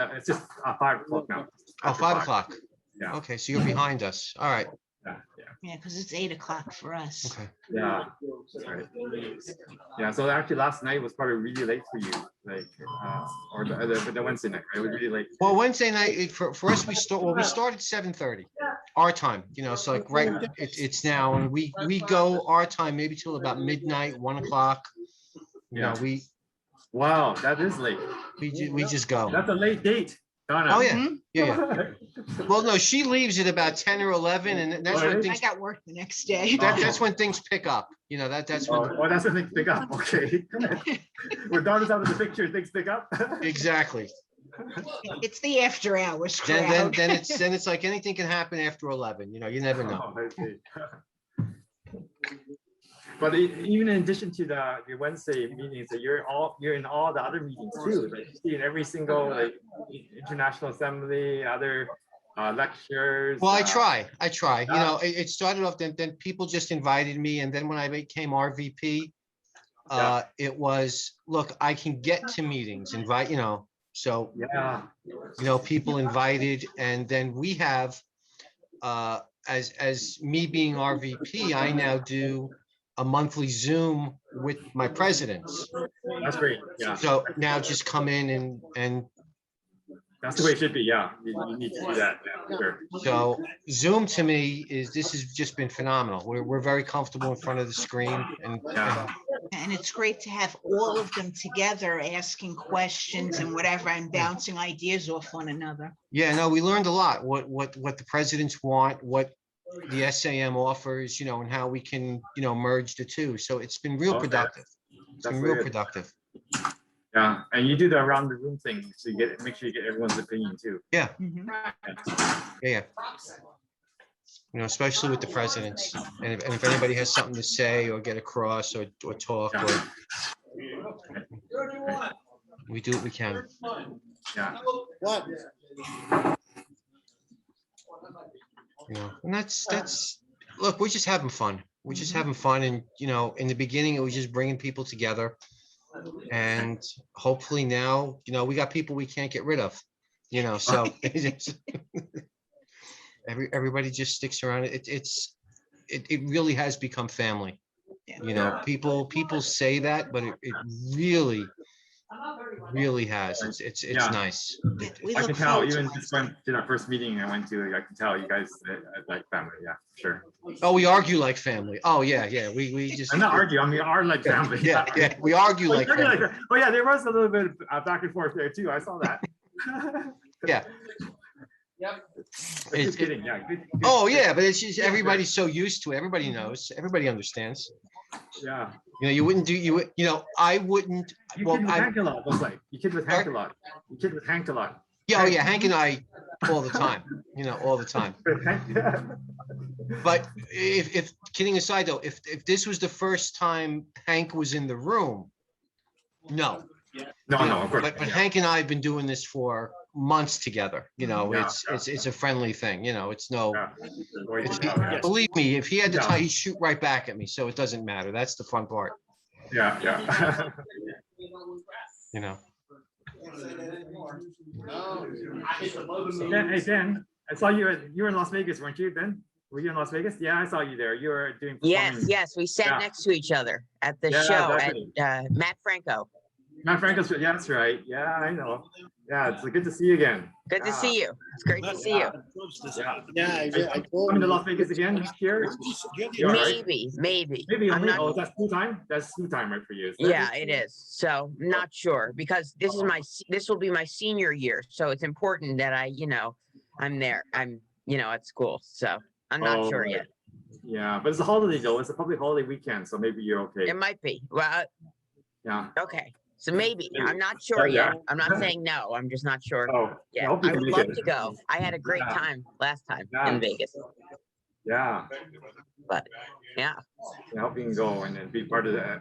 5 o'clock now. Oh, After 5 o'clock. Yeah. Okay, so you're behind us. All right. Yeah, because it's 8 o'clock for us. Okay. Yeah, that's right. Yeah, so actually last night was probably really late for you, like, or the Wednesday night, right? It was really late. Well, Wednesday night for us, we start at 7:30 our time, you know, so like right, it's now, and we go our time maybe till about midnight, 1 o'clock. You know, Wow, that is late. we just go. That's a late date, Donna. Oh, yeah. Yeah. Well, no, she leaves at about 10 or 11, and that's when I things, got work the next day. that's when things pick up, you know, that's when. Oh, that's when things pick up, okay. When Donna's out of the picture, things pick up. Exactly. It's the after hours crowd. Then it's like anything can happen after 11, you know, you never know. Oh, I see. But even in addition to the Wednesday meetings, that you're in all the other meetings too. Like you see in every single like International Assembly, other lectures. Well, I try, you yeah. know, it started off, then people just invited me, and then when I became RVP, it was, look, I can get to meetings, invite, you know, so, Yeah. you know, people invited, and then we have, as me being RVP, I now do a monthly Zoom with my presidents. That's great. Yeah. So now just come in and That's the way it should be. Yeah. You need to do that. Yeah, sure. so Zoom to me this has just been phenomenal. We're very comfortable in front of the screen, and And it's great to have all of them together asking questions and whatever and bouncing ideas off one another. yeah, no, we learned a lot, what the presidents want, what the SAM offers, you know, and how we can, you know, merge the two. So it's been real Okay. productive. It's That's been real good. productive. Yeah. And you do the around the room thing, so you make sure you get everyone's opinion too. Yeah, Mhm. yeah. You know, especially with the presidents, and if anybody has something to say or get across or talk, we do what we can. Yeah. What? You know, and that's look, we're just having fun. We're just having fun, and you know, in the beginning, it was just bringing people together. And hopefully now, we got people we can't get rid of, so everybody just sticks around. It really has become family. People say that, but it really has. It's Yeah. nice. We I look can tell, forward to even Wednesday. just went to that first meeting I went to, I can tell you guys like family, yeah, sure. Oh, we argue like family. Oh, yeah, we just. I'm not arguing, I mean, are like family. Yeah, we argue Oh, like you're family. oh, yeah, there was a little bit of back and forth there too, I saw that. Yeah. But It's- just kidding, yeah. good- Oh, yeah, but it's just, everybody's so used to it. Everybody knows, everybody understands. Yeah. You wouldn't do, I wouldn't, You well, kid with I, Hank a lot, looks like. You kid with Hank a lot. You kid with Hank a lot. yeah, oh, yeah, Hank and I, all the time, all the time. But if kidding aside though, if this was the first time Hank was in the room, no. No, of course. But Hank and I have been doing this for months together, Yeah, it's a friendly thing, it's no, Yeah. believe me, if he had to Yeah. tie, he'd shoot right back at me, so it doesn't matter. That's the fun part, Yeah. Hey, Dan, I saw you were in Las Vegas, weren't you, Ben? Were you in Las Vegas? Yeah, I saw you there. You were doing. Yes, performing. yes, we sat Yeah. next to each other at the Yeah, show exactly. at Matt Franco. Matt Franco's, yeah, that's right. Yeah, I know. Yeah, it's good to see you again. Good to see you. It's great to see you. Yeah, I told Coming to you. Las Vegas again next year? You all right? Maybe. Maybe I'm only, not, oh, that's school time? That's school time, right, for you? Is that- yeah, it is. So I'm not sure because this will be my senior year. So it's important that I'm there. I'm, at school. So I'm not Oh, sure right. yet. Yeah, but it's a holiday though. It's a public holiday weekend, so maybe you're okay. It might be. Well, Yeah. okay. So maybe. I'm not sure Yeah. yet. I'm not saying no. I'm just not sure. Oh, I Yeah, hope you I can would make love it. to go. I had a great Yeah. time last time Yeah. in Vegas. Yeah, But yeah, I hope you can go and then be part of that.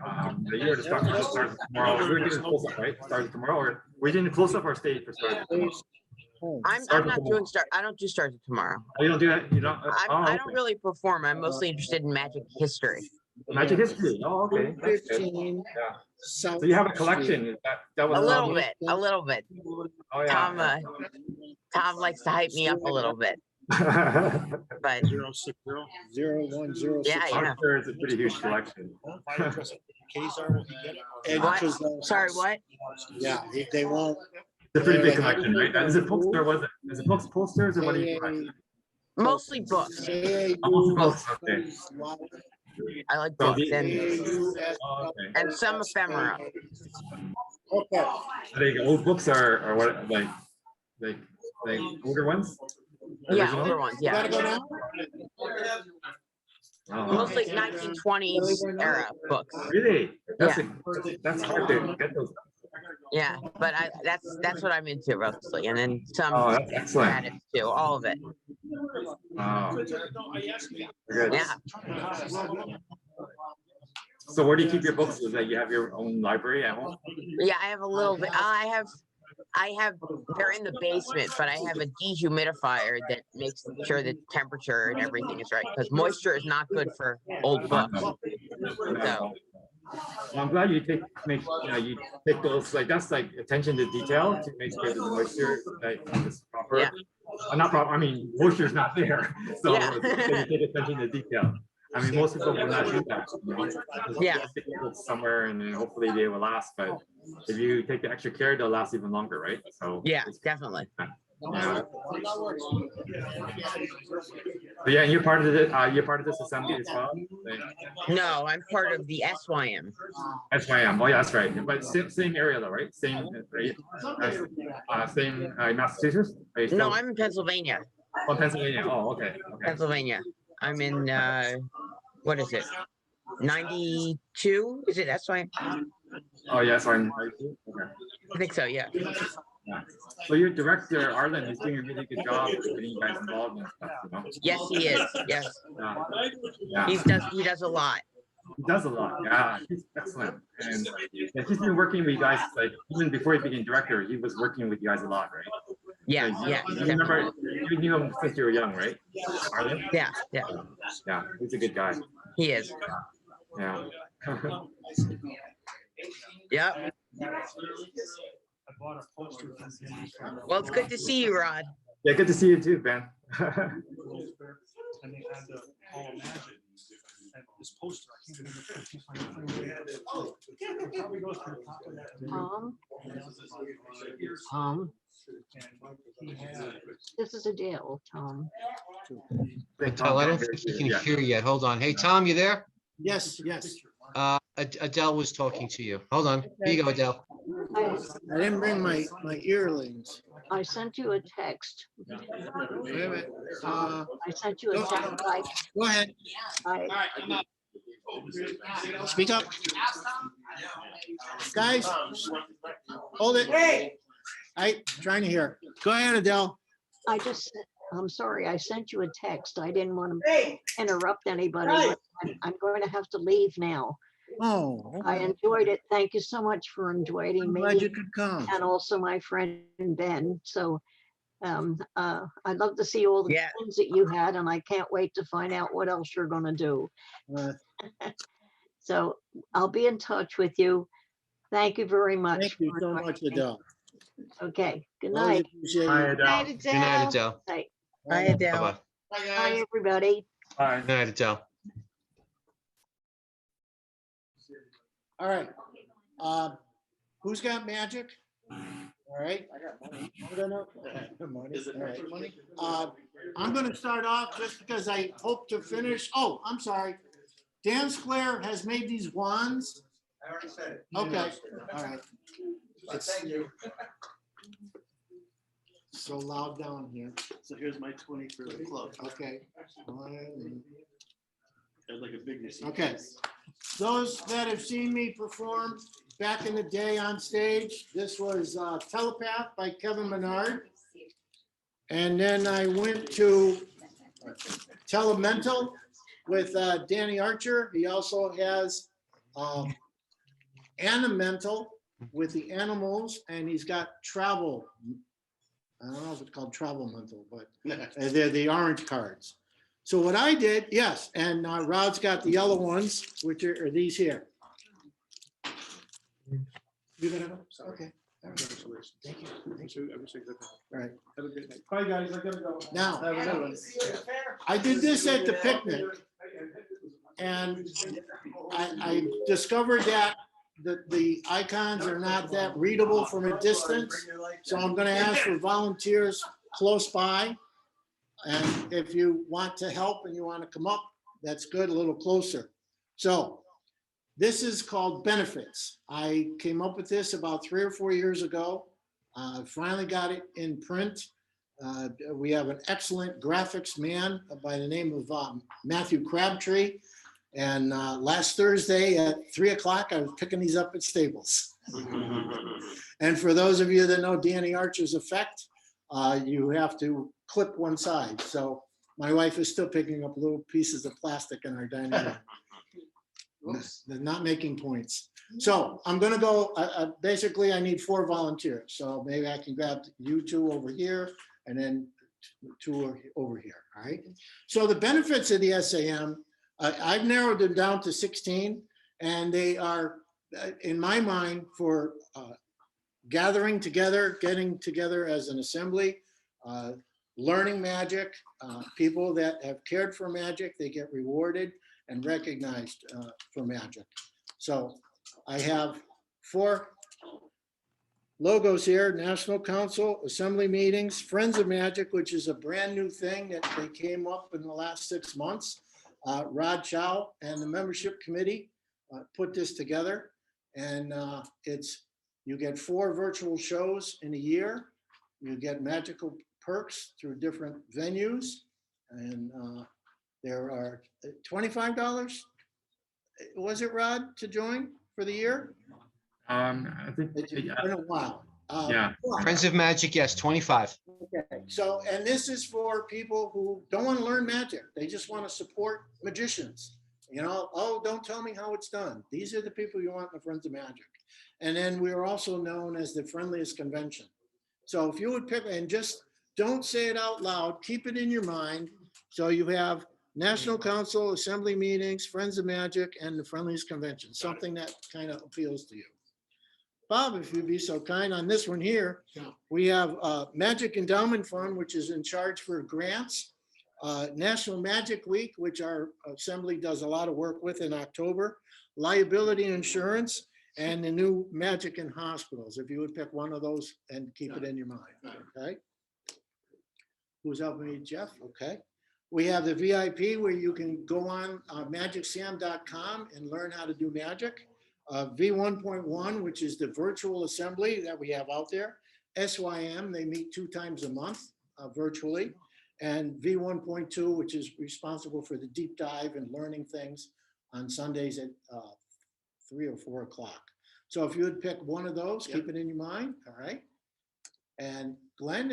The year to start tomorrow. We're doing close up, right? Starting tomorrow, or we're doing close up or stay for start? I'm Start not tomorrow. doing I don't do stars tomorrow. Oh, you don't do that? You don't? I don't really perform. I'm mostly interested in magic history. Magic history. Oh, okay. That's good. 15 Yeah. South So you have a Street. collection. That was. A little bit. A little bit. Oh, yeah. Tom likes to hype me up a little bit, but 010. Yeah, I'm sure it's a pretty huge collection. And What? 'cause, sorry, what? Yeah, they won't. It's a pretty big collection, right? Is it books or was it? Is it books, posters, or what do you collect? Mostly books. Almost books, okay. I like So books the- and Oh, okay. and some ephemera. Okay. Are they old books or what, like older ones? Yeah, Original? older ones. You gotta Yeah, go now? Oh, mostly 1920s era books. really? That's hard to get those. Yeah, but that's what I'm into mostly, and then some Oh, that's excellent. added too. All of it. Oh. Good. Yeah. So where do you keep your books? Is that you have your own library at home? Yeah, I have a little bit. I have. They're in the basement, but I have a dehumidifier that makes sure the temperature and everything is right because moisture is not good for old books. So Well, I'm glad you you take those, like, that's like attention to detail to make sure that the moisture, like, is proper. Yeah. Not proper, I mean, moisture's not there, so Yeah. so you take attention to detail. I mean, most people will not do that. Just Yeah. stick it somewhere and then hopefully they will last, but if you take the extra care, they'll last even longer, right? So. yeah, definitely. Yeah. But yeah, and you're part of this assembly as well? Like, No, I'm part of the SYM. SYM, oh yeah, that's right, but same area though, right? Same, same, Massachusetts? Are you No, still- I'm in Pennsylvania. Oh, Pennsylvania, oh, okay, okay. Pennsylvania. I'm in what is it? 92? Is it SYM? Oh, yeah, so okay. I think so, yeah. Yeah. So your director, Arlen, is doing a really good job of getting you guys involved and stuff, you know? Yes, he is. Yes. Yeah. He does a lot. He does a lot, yeah, he's excellent. And he's been working with you guys, like, even before he became director, he was working with you guys a lot, right? Yeah, Like, yeah. You remember, you knew him since you were young, right? Arlen? Yeah, yeah. Yeah, he's a good guy, He is. yeah. Yep. Well, it's good to see you, Rod. Yeah, good to see you too, Ben. Tom, this is Adele, Tom. Adele, I don't think he can hear yet. Hold on. Hey, Tom, you there? Yes, yes. Adele was talking to you. Hold on. Here you go, Adele. I didn't bring my earrings. I sent you a text. Wait a minute. I sent you a text. Go ahead. Speak up. Guys, hold it. Hey. Trying to hear. Go ahead, Adele. I'm sorry, I sent you a text. I didn't want to interrupt anybody. But I'm going to have to leave now. Oh. I enjoyed it. Thank you so much for inviting me. Glad you could come. And also my friend Ben. So I'd love to see all the things that you had, and I can't wait to find out what else you're going to do. So I'll be in touch with you. Thank you very much. Thank you so much, Adele. Okay, good Always night. appreciate you. Bye, Adele. Good night, Adele. Night. Bye, Adele. Bye-bye. Bye, everybody. Bye. Good night, Adele. All right. Who's got magic? All right. I got money. Money. All right. Money. I'm going to start off just because I hope to finish. Oh, I'm sorry. Dan Square has made these wands. I already said it. Okay. All right. Thank you. So loud down here. So here's my 20 for the club. Okay. There's like a big receipt. Okay. Those that have seen me perform back in the day on stage, this was Telepath by Kevin Menard. And then I went to Telemental with Danny Archer. He also has Animental with the animals, and he's got Travel. I don't know if it's called Travel Mental, but they're the orange cards. So what I did, yes, and Rod's got the yellow ones, which are these here. You're gonna go? Okay. All right. Thank you. Thank you. All right. Have a good night. Bye, guys. I gotta go. Now, Have a good one. I did this at the picnic, and I discovered that the icons are not that readable from a distance. So I'm gonna ask for volunteers close by. And if you want to help and you want to come up, that's good, a little closer. So this is called Benefits. I came up with this about 3 or 4 years ago. Finally got it in print. We have an excellent graphics man by the name of Matthew Crabtree. And last Thursday at 3 o'clock, I was picking these up at Staples. And for those of you that know Danny Archer's effect, you have to clip one side. So my wife is still picking up little pieces of plastic in our dining room. They're not making points. So I'm gonna go, basically I need 4 volunteers. So maybe I can grab you 2 over here and then 2 over here, all right? So the benefits of the SAM, I've narrowed them down to 16, and they are, in my mind, for gathering together, getting together as an assembly, learning magic, people that have cared for magic, they get rewarded and recognized for magic. So I have 4 logos here: National Council, Assembly Meetings, Friends of Magic, which is a brand new thing that they came up in the last 6 months. Rod Chow and the membership committee put this together, and you get 4 virtual shows in a year. You get magical perks through different venues, and there are $25. Was it, Rod, to join for the year? I think, It's been a while. Yeah. Friends of Magic, yes, 25. Okay, so, and this is for people who don't want to learn magic. They just want to support magicians. You know, oh, don't tell me how it's done. These are the people you want in the Friends of Magic. And then we are also known as the friendliest convention. So if you would pick, and just don't say it out loud, keep it in your mind. So you have National Council, Assembly Meetings, Friends of Magic, and the friendliest convention, something that kind of appeals to you. Bob, if you'd be so kind on this one here, we have Magic Endowment Fund, which is in charge for grants. National Magic Week, which our assembly does a lot of work with in October. Liability insurance and the new Magic in Hospitals. If you would pick one of those and keep it in your mind, okay? Who's helping me, Jeff? Okay. We have the VIP where you can go on magicsam.com and learn how to do magic. V1.1, which is the virtual assembly that we have out there. SYM, they meet 2 times a month virtually. And V1.2, which is responsible for the deep dive and learning things on Sundays at 3 or 4 o'clock. So if you would pick one of those, keep it in your mind, all right? And Glenn,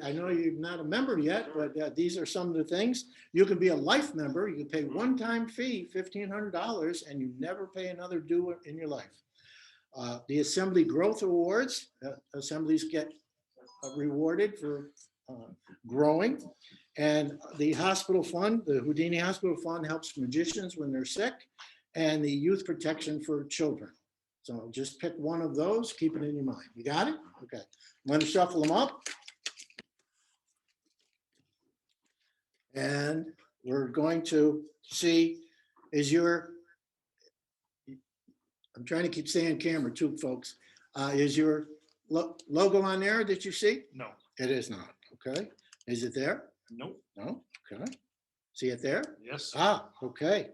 I know you're not a member yet, but these are some of the things. You can be a life member. You can pay one-time fee, $1,500, and you never pay another due in your life. The Assembly Growth Awards, assemblies get rewarded for growing. And the hospital fund, the Houdini Hospital Fund helps magicians when they're sick, and the Youth Protection for Children. So just pick one of those, keep it in your mind. You got it? Okay. I'm going to shuffle them up. And we're going to see, I'm trying to keep saying camera too, folks. Is your logo on there that you see? No. It is not. Okay. Is it there? Nope. No. Okay. See it there? Yes. Ah, okay.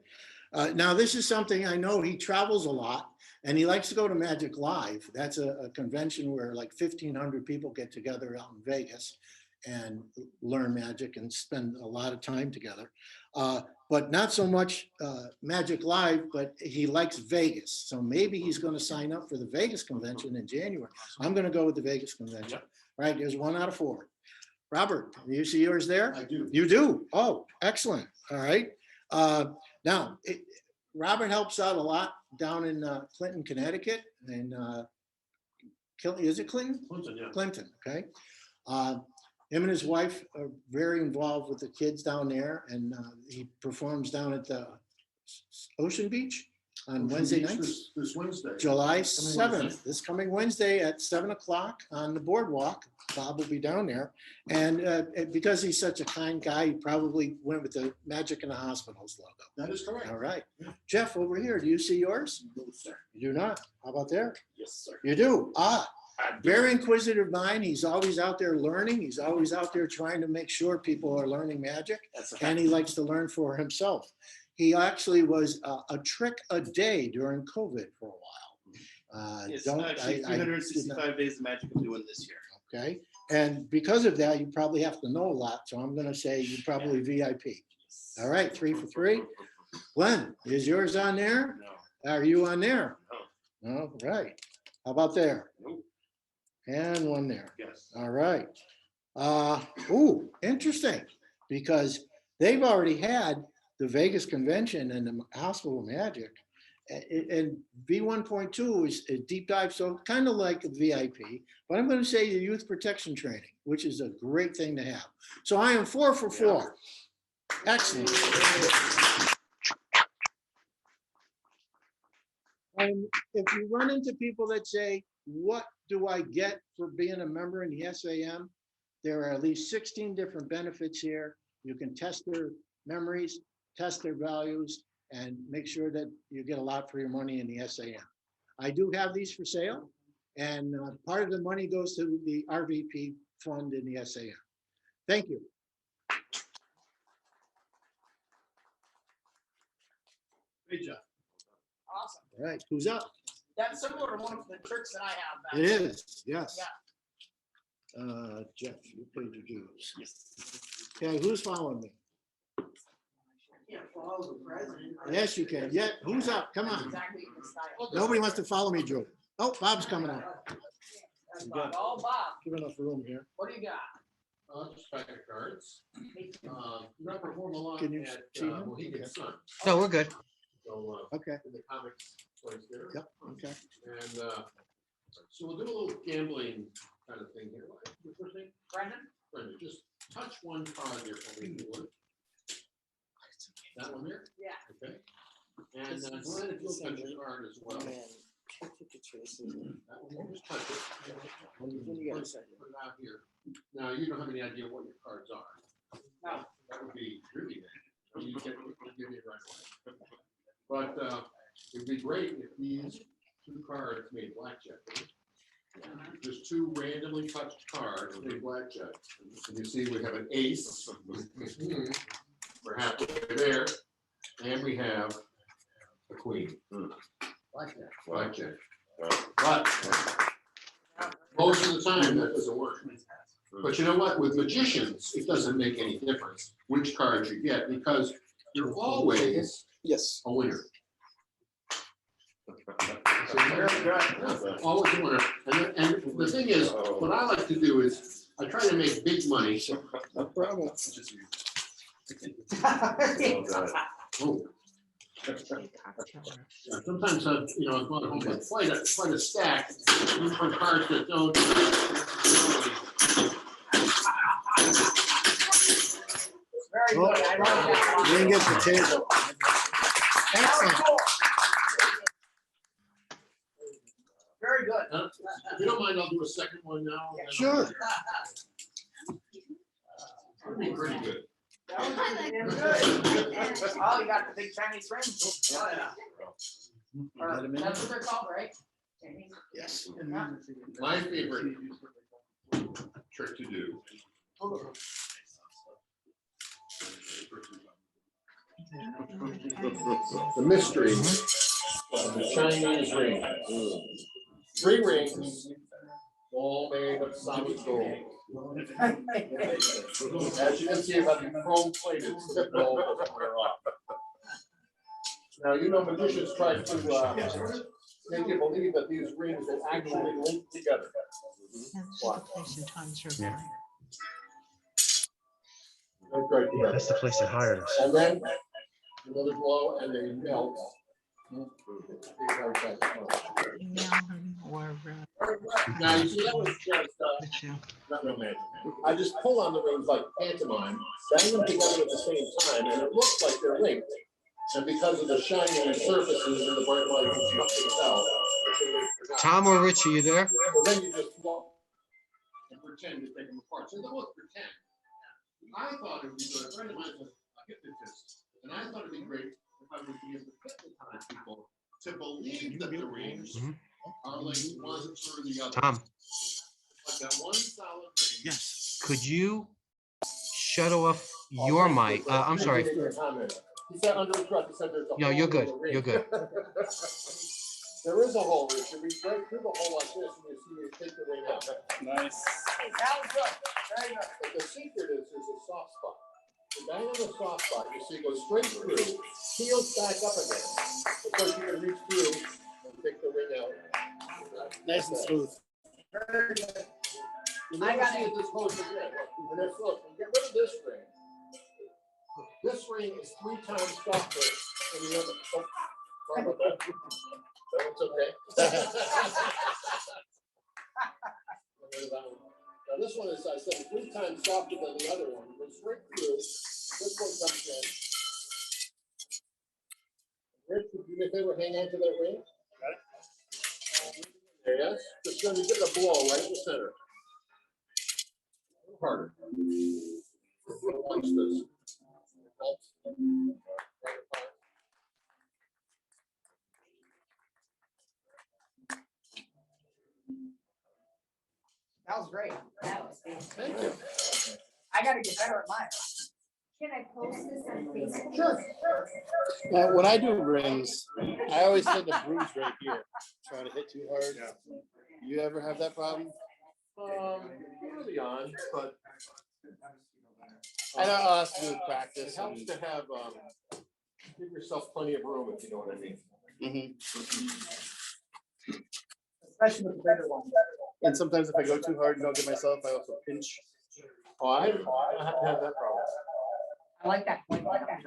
Now, this is something I know he travels a lot and he likes to go to Magic Live. That's a convention where like 1,500 people get together out in Vegas and learn magic and spend a lot of time together. But not so much Magic Live, but he likes Vegas. So maybe he's going to sign up for the Vegas convention in January. I'm going to go with the Vegas convention. Right, there's 1 out of 4. Robert, you see yours there? I do. You do? Oh, excellent. All right. Now, Robert helps out a lot down in Clinton, Connecticut, and is it Clinton? Clinton, yeah. Clinton, okay. Him and his wife are very involved with the kids down there, and he performs down at the Ocean Beach on Wednesday nights. This Wednesday. July Coming 7th, Wednesday. this coming Wednesday at 7 o'clock on the boardwalk. Bob will be down there. And because he's such a kind guy, he probably went with the Magic in the Hospitals logo. That is correct. All right. Jeff, over here, do you see yours? No, sir. You do not? How about there? Yes, sir. You do? Very inquisitive mind. He's always out there learning. He's always out there trying to make sure people are learning magic. And he likes to learn for himself. He actually was a trick a day during COVID for a while. It's actually 365 days of magic I'm doing this year. Okay, and because of that, you probably have to know a lot. So I'm going to say you probably VIP. All right, 3 for 3. Glenn, is yours on there? No. Are you on there? No. All right. How about there? Nope. And 1 there. Yes. All right. Ooh, interesting, because they've already had the Vegas convention and the Hospital of Magic. And V1.2 is a deep dive, so kind of like a VIP, but I'm going to say the youth protection training, which is a great thing to have. So I am 4 for 4. Excellent. And if you run into people that say, what do I get for being a member in the SAM? There are at least 16 different benefits here. You can test their memories, test their values, and make sure that you get a lot for your money in the SAM. I do have these for sale, and part of the money goes to the RVP fund in the SAM. Thank you. Great job. Awesome. All right, who's up? That's similar to one of the tricks that I have. It actually. is, yes. Yeah. Jeff, you paid your dues. Yes. Okay, who's following me? Can't follow the president. Yes, you can. Yeah, who's up? Come That's on. exactly the style. Nobody wants to follow me, Joe. Oh, Bob's coming out. That's Bob. Oh, Bob, Give enough room here. what do you got? Just pack of cards. Not perform a lot Can you at see him? Mohegan Okay. Sun. No, we're good. So, Okay. in the comics place there. Yep, okay. And, so we'll do a little gambling kind of thing here. What's your name? Brendan? Brendan, just touch one card here for me, if you would. That one here? Yeah. Okay. And Glenn, if you'll touch your card as well. Just touch it. Put it out here. Now, you don't have any idea what your cards are. No. That would be really bad. You get, give me it right away. But, it'd be great if these two cards made blackjack. Just two randomly touched cards made blackjack. And you see, we have an ace. We're halfway there. And we have a queen. Blackjack. Blackjack. But most of the time, that doesn't work. But you know what? With magicians, it doesn't make any difference which cards you get because you're always a winner. Always a winner. And the thing is, what I like to do is I try to make big money. No problem. Oh. Sometimes I've gone home with quite a stack of cards that don't. Very good. I like that. Didn't get the table. Excellent. Very good. If you don't mind, I'll do a second one now. Sure. That'd be pretty good. Oh, you got the big Chinese ring? Oh, yeah. That's what they're called, right? Yes. My favorite trick to do. The mystery of the Chinese ring. 3 rings, all made of solid gold. As you can see, about the chrome plated gold doesn't wear off. Now, magicians try to make you believe that these rings will actually link together. Watch. Right there. That's the place they hired us. And then another blow and they melt. Now, you see, that was just not real magic. I just pull on the rings like pantomime, bang them together at the same time, and it looks like they're linked. And because of the shiny surfaces and the bright light, you can tell. Tom or Rich, are you there? Well, then you just walk and pretend to take them apart. So they both pretend. I thought it would be good. A friend of mine was a hypnotist, and I thought it'd be great if I would be able to hypnotize people to believe that the rings are linked one through the other. Tom, Like that one solid ring. Yes. could you shut off your mic? I'm sorry. He said under the truck, he said there's a. No, you're hole in good. the ring. You're good. There is a hole. It should reach right through the hole like this, and you see you take the ring out. Nice. That was good. Very good. But the secret is there's a soft spot. You bang on the soft spot, you see, it goes straight through, heels back up again, because you can reach through and take the ring out. Nice and smooth. Very good. You never see it this close again. And that's, look, you get rid of this ring. This ring is 3 times softer than the other. Oh, sorry about that. That one's okay. Now this one is, I said, 3 times softer than the other one. It goes straight through. This one comes in. Rich, would you, if they were hang on to that ring? There, yes. Just going to give it a blow right in the center. A little harder. Watch this. That was great. That was good. Thank you. I gotta get better at mine. Can I post this on Facebook? Sure. Now, when I do rings, I always tend to bruise right here, trying to hit too hard. You ever have that problem? Early on, but I know us to do with it practice. helps And, to have, give yourself plenty of room, if you know what I mean. Especially with the bigger ones. and sometimes if I go too hard and don't get myself, I also pinch. Oh, I have to have that problem. I like that. I like that.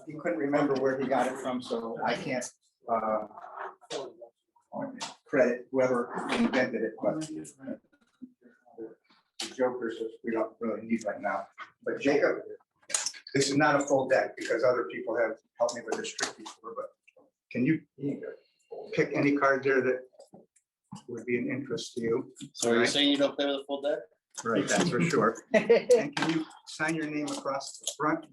He couldn't remember where he got it from, so I can't, credit whoever invented it, but the jokers we don't really need right now. But Jacob, this is not a full deck because other people have helped me with this trick before, but can you pick any card there that would be an interest to you? So are you saying you don't play with a full deck? Right, that's for sure. And can you sign your name across the front?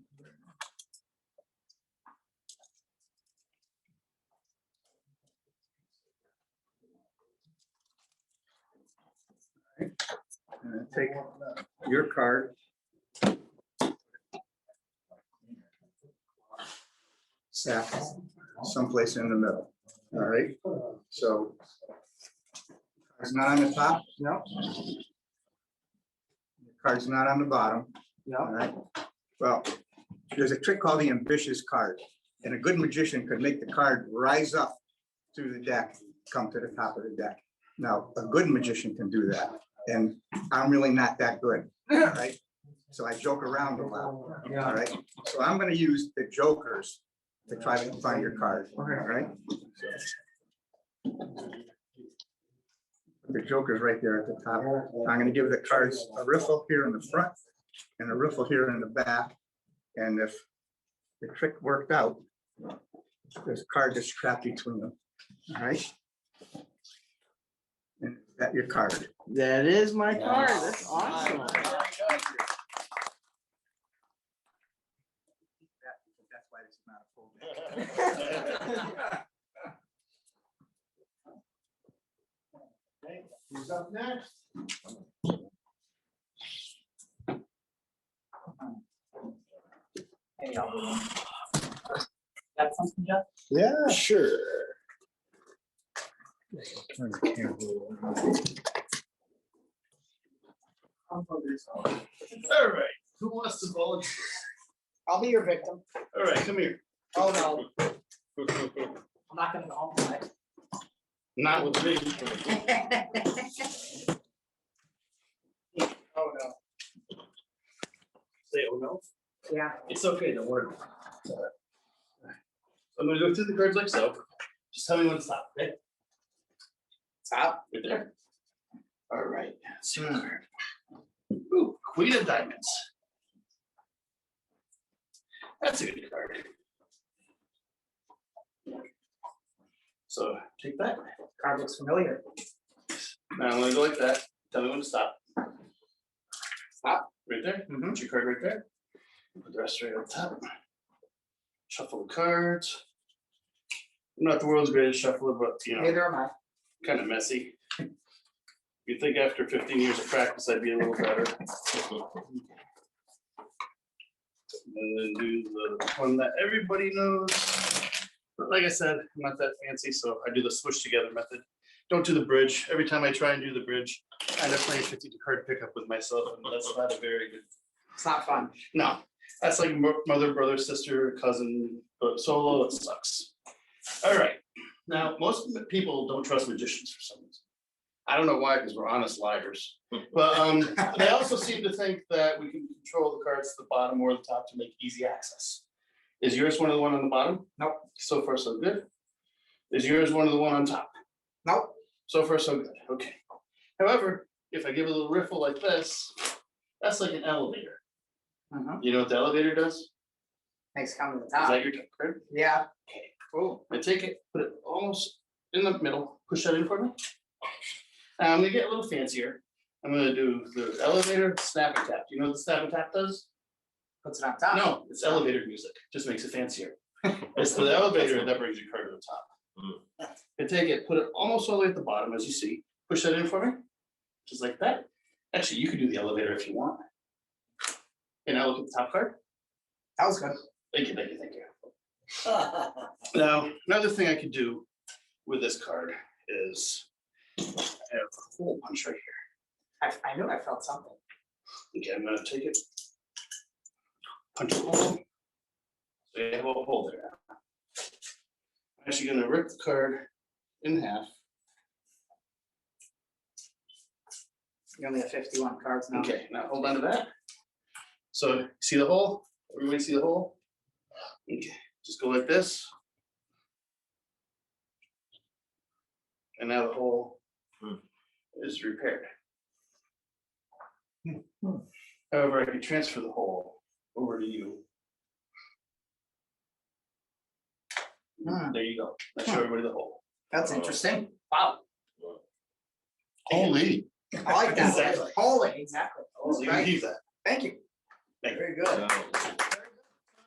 And then take your card. Sack someplace in the middle. All right, so it's not on the top? No. Card's not on the bottom. No. All right, well, there's a trick called the ambitious card, and a good magician could make the card rise up through the deck, come to the top of the deck. Now, a good magician can do that, and I'm really not that good, all right? So I joke around a lot, all right? So I'm gonna use the jokers to try to find your card, all right? The joker's right there at the top. I'm gonna give the cards a riffle here in the front and a riffle here in the back. And if the trick worked out, there's a card that's trapped between them, all right? And that's your card. That is my card. That's awesome. That's why it's not a full deck. Okay, who's up next? Got something, Jeff? Yeah, sure. Turn the camera over. All right, who wants to volunteer? I'll be your victim. All right, come here. Oh, no. I'm not gonna go home tonight. Not with me. Oh, no. Say, oh no. Yeah. It's okay, don't worry. It's all right. I'm gonna go through the cards like so. Just tell me when to stop, okay? Stop, right there. All right, let's see what card. Ooh, Queen of Diamonds. That's a good card. So take that. Card looks familiar. Now I'm gonna go like that. Tell me when to stop. Stop, right there. Put your card right there. Put the rest right on top. Shuffle the cards. I'm not the world's greatest shuffler, but you know. Neither am I. Kind of messy. You'd think after 15 years of practice, I'd be a little better. And then do the one that everybody knows. But like I said, I'm not that fancy, so I do the switch together method. Don't do the bridge. Every time I try and do the bridge, I end up playing 50 card pickup with myself, and that's not a very good. It's not fun. No, that's like mother, brother, sister, cousin, but solo, it sucks. All right. Now, most people don't trust magicians for some reason. I don't know why, because we're honest liars. But they also seem to think that we can control the cards at the bottom or the top to make easy access. Is yours one of the one on the bottom? Nope. So far, so good. Is yours one of the one on top? Nope. So far, so good. Okay. However, if I give a little riffle like this, that's like an elevator. You know what the elevator does? Thanks, come to the Is top. that your top card? Yeah. Okay, cool. I take it, put it almost in the middle, push that in for me. Now I'm gonna get a little fancier. I'm gonna do the elevator snap and tap. Do you know what the snap and tap does? Puts it on top. No, it's elevator music, just makes it fancier. It's the elevator that brings your card to the top. I take it, put it almost all the way at the bottom, as you see. Push that in for me, just like that. Actually, you could do the elevator if you want. And now look at the top card. That was good. Thank you, thank you, thank you. Now, another thing I could do with this card is I have a hole punch right here. I knew I felt something. Okay, I'm gonna take it. Punch a hole. So you have a hole there now. I'm actually gonna rip the card in half. You only have 51 cards now. Okay, now hold on to that. So see the hole? Everybody see the hole? Okay, just go like this. And now the hole is repaired. However, I can transfer the hole over to you. There you go. I show everybody the hole. That's interesting. Wow. Holy. I like that. Exactly. Holy, exactly. So you can use that. Thank you. Thank you. Very good.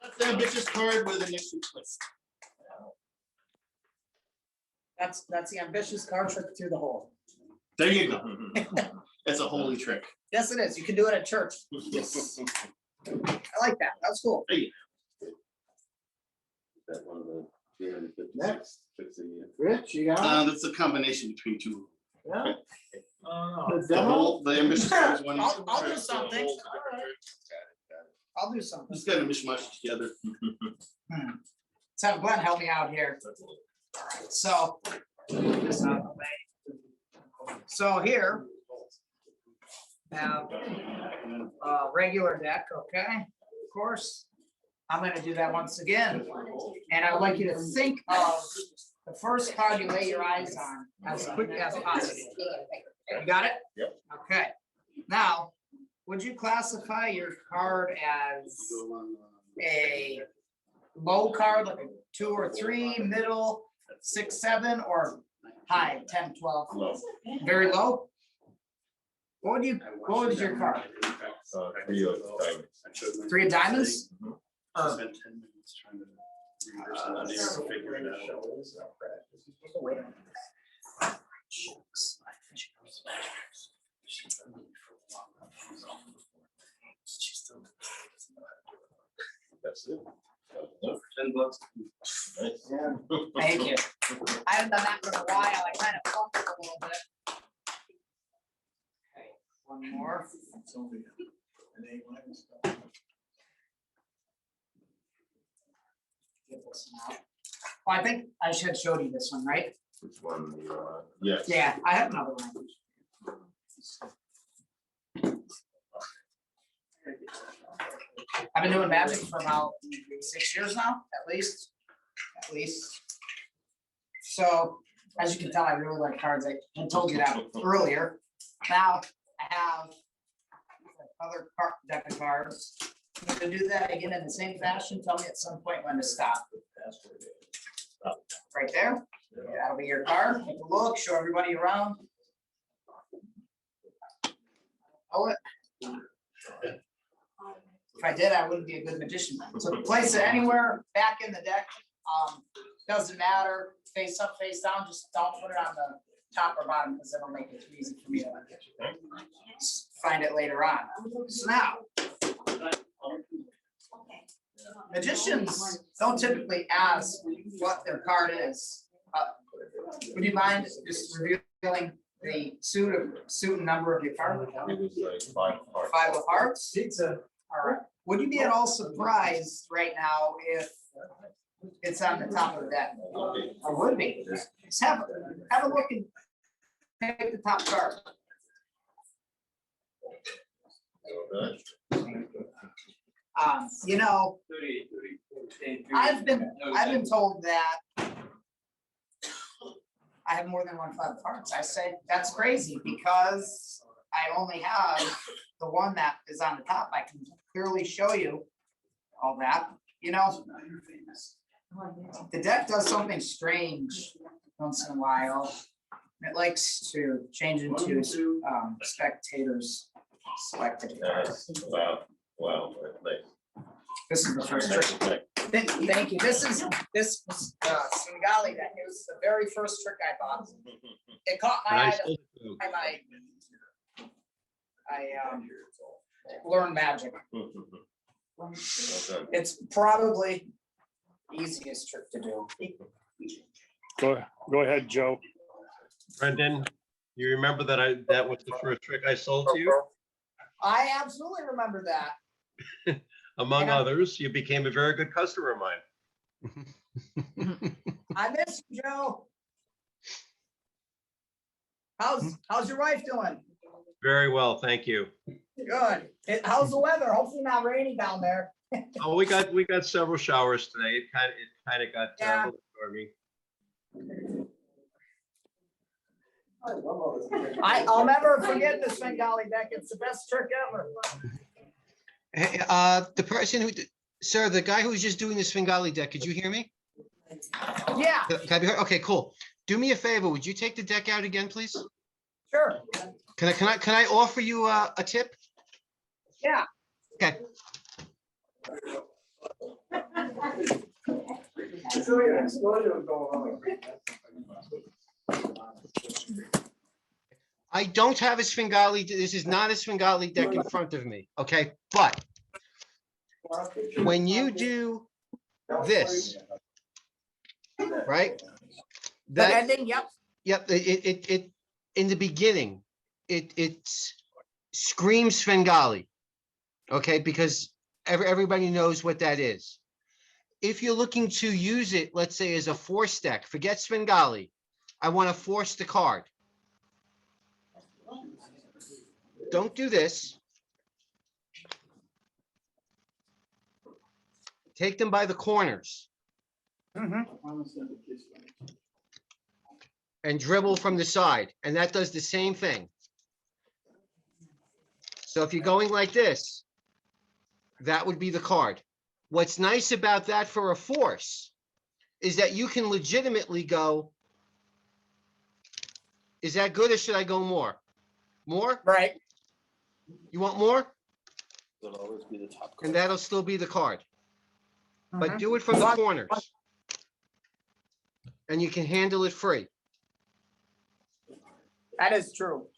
That's the ambitious card with an extra twist. That's the ambitious card trick through the hole. There you go. That's a holy trick. Yes, it is. You can do it at church. Yes. I like that. That's cool. Next. Rich, you got it? That's a combination between two. Yeah. The whole, the ambitious card is one. I'll do something. I'll do something. Just gotta mishmash together. Let's have Glenn help me out here. So. This out of the way. So here. Have regular deck, okay, of course. I'm gonna do that once again. And I would like you to think of the first card you lay your eyes on as quickly as possible. You got it? Yep. Okay. Now, would you classify your card as a low card, like a 2 or 3, middle, 6, 7, or high, 10, 12? Low. Very low? What was your card? 3 of diamonds. 3 of diamonds? Spent 10 minutes trying to reverse it. I didn't figure it out. Wait a minute. That's it. For $10. Nice. Thank you. I haven't done that for a while. I kind of fumbled a little bit. Okay, one more. Get this one out. Well, I think I should show you this one, right? Which one? Yes. Yeah, I have another one. I've been doing magic for about 6 years now, at least. So, as you can tell, I really like cards. I told you that earlier. Now, I have other deck of cards. I'm gonna do that again in the same fashion. Tell me at some point when to stop. Right there. That'll be your card. Take a look, show everybody around. Oh, it. If I did, I wouldn't be a good magician. So place it anywhere back in the deck. Doesn't matter, face up, face down, just don't put it on the top or bottom because it'll make it too easy for me to find it later on. So now, magicians don't typically ask what their card is. Would you mind just revealing the suit and number of your card? It was like 5 5 of hearts. All right. Would you be at all surprised right now if it's on the top of the deck? I would be. Just have a look and pick the top card. You know, I've been told that I have more than 1 5 of hearts. I say that's crazy because I only have the one that is on the top. I can clearly show you all that. You know, the deck does something strange once in a while. It likes to change into spectators selected cards. Wow. This is the first trick. Thank you. This was Svengali. That it was the very first trick I bought. It caught my eye. I learned magic. It's probably the easiest trick to do. Go ahead, Joe. Brendan, you remember that was the first trick I sold to you? I absolutely remember that. Among others, you became a very good customer of mine. I miss you, Joe. How's your wife doing? Very well, thank you. Good. How's the weather? Hopefully not rainy down there. Oh, we got several showers today. It kind of got a little stormy. I'll never forget the Svengali deck. It's the best trick ever. Hey, the person who, sir, the guy who was just doing the Svengali deck, could you hear me? Yeah, Can I be heard? Okay, cool. Do me a favor, would you take the deck out again, please? sure. Can I offer you a tip? Yeah. Okay. I don't have a Svengali, this is not a Svengali deck in front of me, okay? But when you do this, right? The That, ending, yep. yep, it, in the beginning, it screams Svengali, okay? Because everybody knows what that is. If you're looking to use it, let's say as a force deck, forget Svengali. I want to force the card. Don't do this. Take them by the corners and dribble from the side, and that does the same thing. So if you're going like this, that would be the card. What's nice about that for a force is that you can legitimately go, is that good or should I go more? More? Right. You want more? It'll always be the top And that'll still be the card. But Mhm. do it from the corners. And you can handle it free. That is true.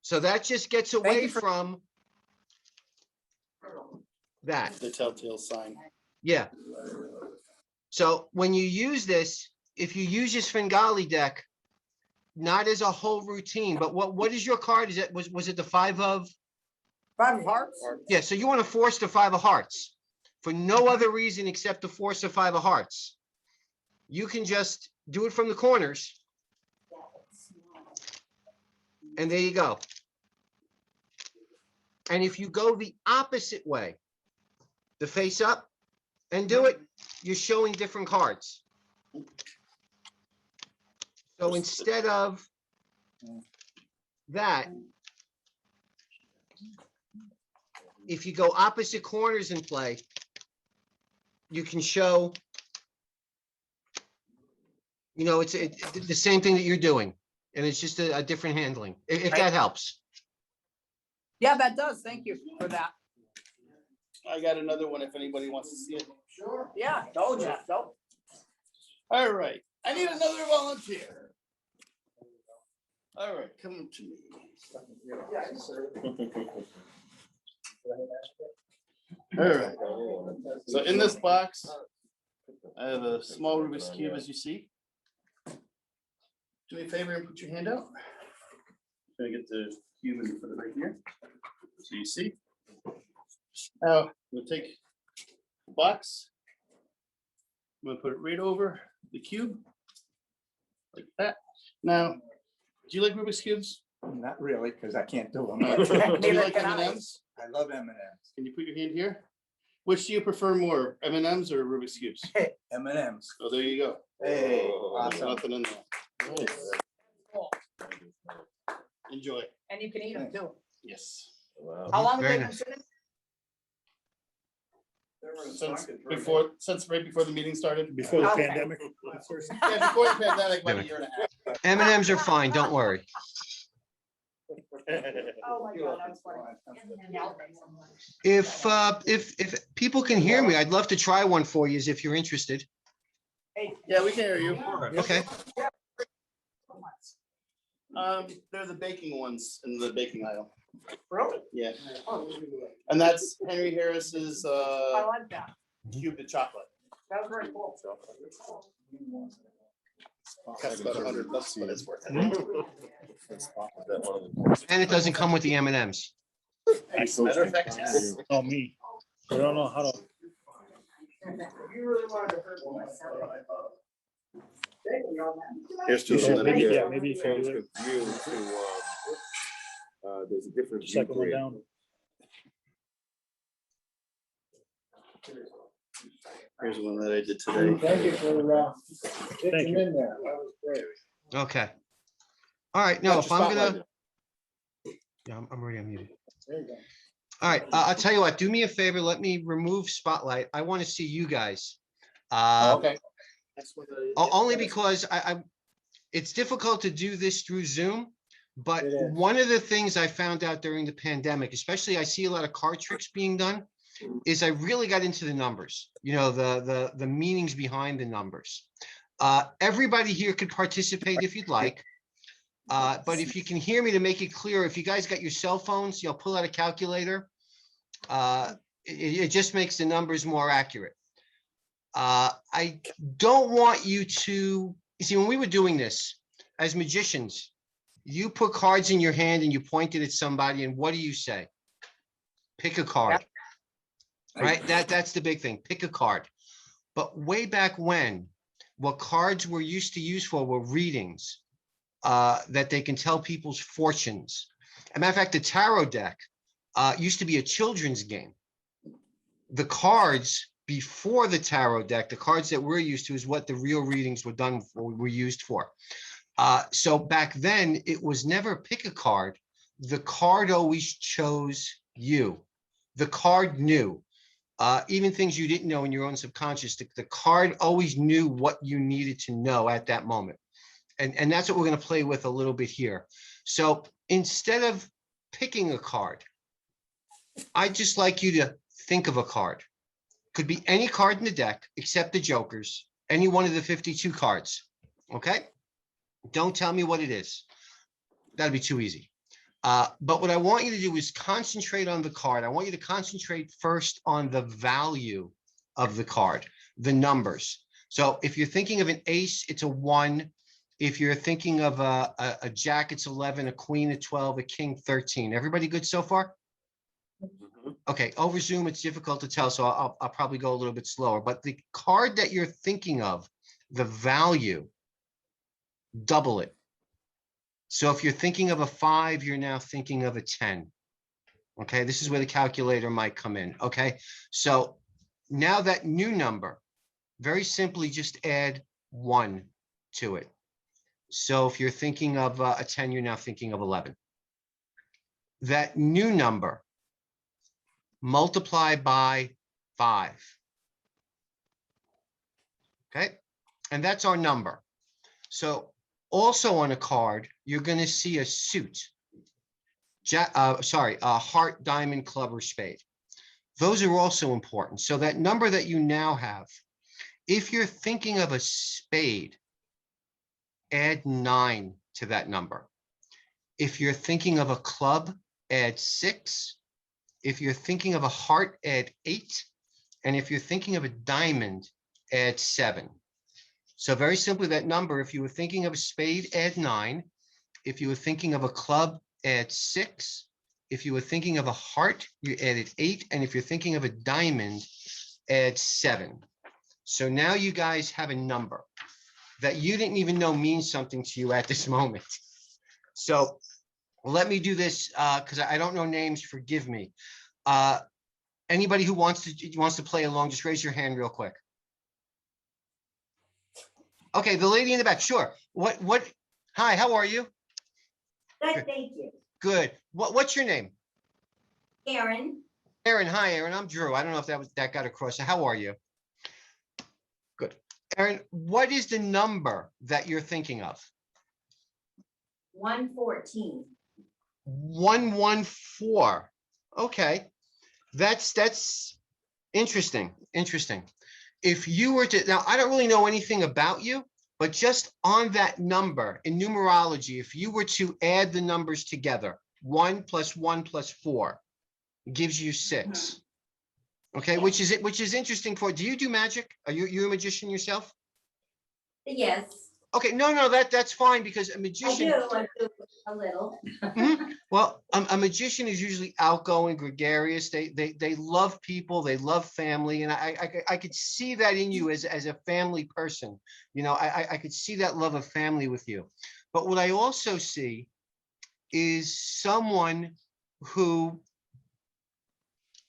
So that just gets away from that. The telltale sign. Yeah. So when you use this, if you use your Svengali deck, not as a whole routine, but what is your card? Is it, was it the 5 of? 5 of hearts. Yeah, so you want to force the 5 of hearts for no other reason except to force the 5 of hearts. You can just do it from the corners. And there you go. And if you go the opposite way, the face up and do it, you're showing different cards. So instead of that, if you go opposite corners and play, you can show, you know, it's the same thing that you're doing. And it's just a different handling, if that helps. Yeah, that does. Thank you for that. I got another one if anybody wants to see it. Sure. Yeah, told you. Don't. All right, I need another volunteer. All right, come to me. All right, so in this box, I have a small Rubik's Cube, as you see. Do me a favor and put your hand out. Gonna get the cube and put it right here, so you see. Now, we'll take the box. I'm gonna put it right over the cube, like that. Now, do you like Rubik's Cubes? Not really, because I can't do them. Do you like M&Ms? I love M&Ms. Can you put your hand here? Which do you prefer more, M&Ms or Rubik's Cubes? M&Ms. Oh, there you go. Hey, There's awesome. nothing in there. Nice. Enjoy. And you can eat them too. Yes. How long have Very they been nice. sitting? Since right before the meeting started. Before the Okay. pandemic. Yeah, before the pandemic, about a year and a half. M&Ms are fine, don't worry. Oh my God, that's funny. If people can hear me, I'd love to try one for you if you're interested. Yeah, we can hear you. Okay. They're the baking ones in the baking aisle. Really? Yeah. And that's Henry Harris's I like that. cube of chocolate. That was very cool. Costs about $100, but it's worth Hmm? it. And it doesn't come with the M&Ms. As a matter of fact, yes. Oh, me. I don't know how to. You really wanted to hurt me. Here's two from the video. Yeah, maybe if you do it. There's a different. Second one down. Here's one that I did today. Thank you for, getting Thank you. in there. That was great. Okay. All right, no, Got if your I'm spotlight gonna, yeah, I'm already unmuted. There you go. All right, I'll tell you what, do me a favor, let me remove spotlight. I want to see you guys. Oh, okay. Only because it's difficult to do this through Zoom. But It is. one of the things I found out during the pandemic, especially I see a lot of card tricks being done, is I really got into the numbers, you know, the meanings behind the numbers. Everybody here could participate if you'd like. But if you can hear me, to make it clear, if you guys got your cell phones, you'll pull out a calculator. It just makes the numbers more accurate. I don't want you to, you see, when we were doing this as magicians, you put cards in your hand and you point it at somebody, and what do you say? Pick a card. Right? That's the big thing. Pick a card. But way back when, what cards were used to use for were readings, that they can tell people's fortunes. As a matter of fact, the tarot deck used to be a children's game. The cards before the tarot deck, the cards that we're used to, is what the real readings were used for. So back then, it was never pick a card. The card always chose you. The card knew. Even things you didn't know in your own subconscious, the card always knew what you needed to know at that moment. And that's what we're going to play with a little bit here. So instead of picking a card, I'd just like you to think of a card. Could be any card in the deck except the jokers, any one of the 52 cards. Okay? Don't tell me what it is. That'd be too easy. But what I want you to do is concentrate on the card. I want you to concentrate first on the value of the card, the numbers. So if you're thinking of an ace, it's a 1. If you're thinking of a jack, it's 11, a queen, a 12, a king, 13. Everybody good so far? Okay, over Zoom, it's difficult to tell, so I'll probably go a little bit slower. But the card that you're thinking of, the value, double it. So if you're thinking of a 5, you're now thinking of a 10. Okay, this is where the calculator might come in. Okay, so now that new number, very simply just add 1 to it. So if you're thinking of a 10, you're now thinking of 11. That new number, multiply by 5. Okay, and that's our number. So also on a card, you're going to see a suit. A heart, diamond, club, or spade. Those are also important. So that number that you now have, if you're thinking of a spade, add 9 to that number. If you're thinking of a club, add 6. If you're thinking of a heart, add 8. And if you're thinking of a diamond, add 7. So very simply, that number, if you were thinking of a spade, add 9. If you were thinking of a club, add 6. If you were thinking of a heart, you added 8. And if you're thinking of a diamond, add 7. So now you guys have a number that you didn't even know means something to you at this moment. So let me do this because I don't know names, forgive me. Anybody who wants to play along, just raise your hand real quick. Okay, the lady in the back, sure. Hi, how are you? Good, thank you. Good. What's your name? Aaron, Aaron, hi, Aaron. I'm Drew. I don't know if that got across. How are you? Good. Aaron, what is the number that you're thinking of? 114. 114. Okay. That's interesting. Interesting. If you were to, now I don't really know anything about you, but just on that number in numerology, if you were to add the numbers together, 1 + 1 + 4 gives you 6. Okay, which is interesting for, do you do magic? Are you a magician yourself? Yes, Okay, no, that's fine, because a I magician. do a little. Mhm. Well, a magician is usually outgoing, gregarious. They love people, they love family, and I could see that in you as a family person. You know, I could see that love of family with you. But what I also see is someone who,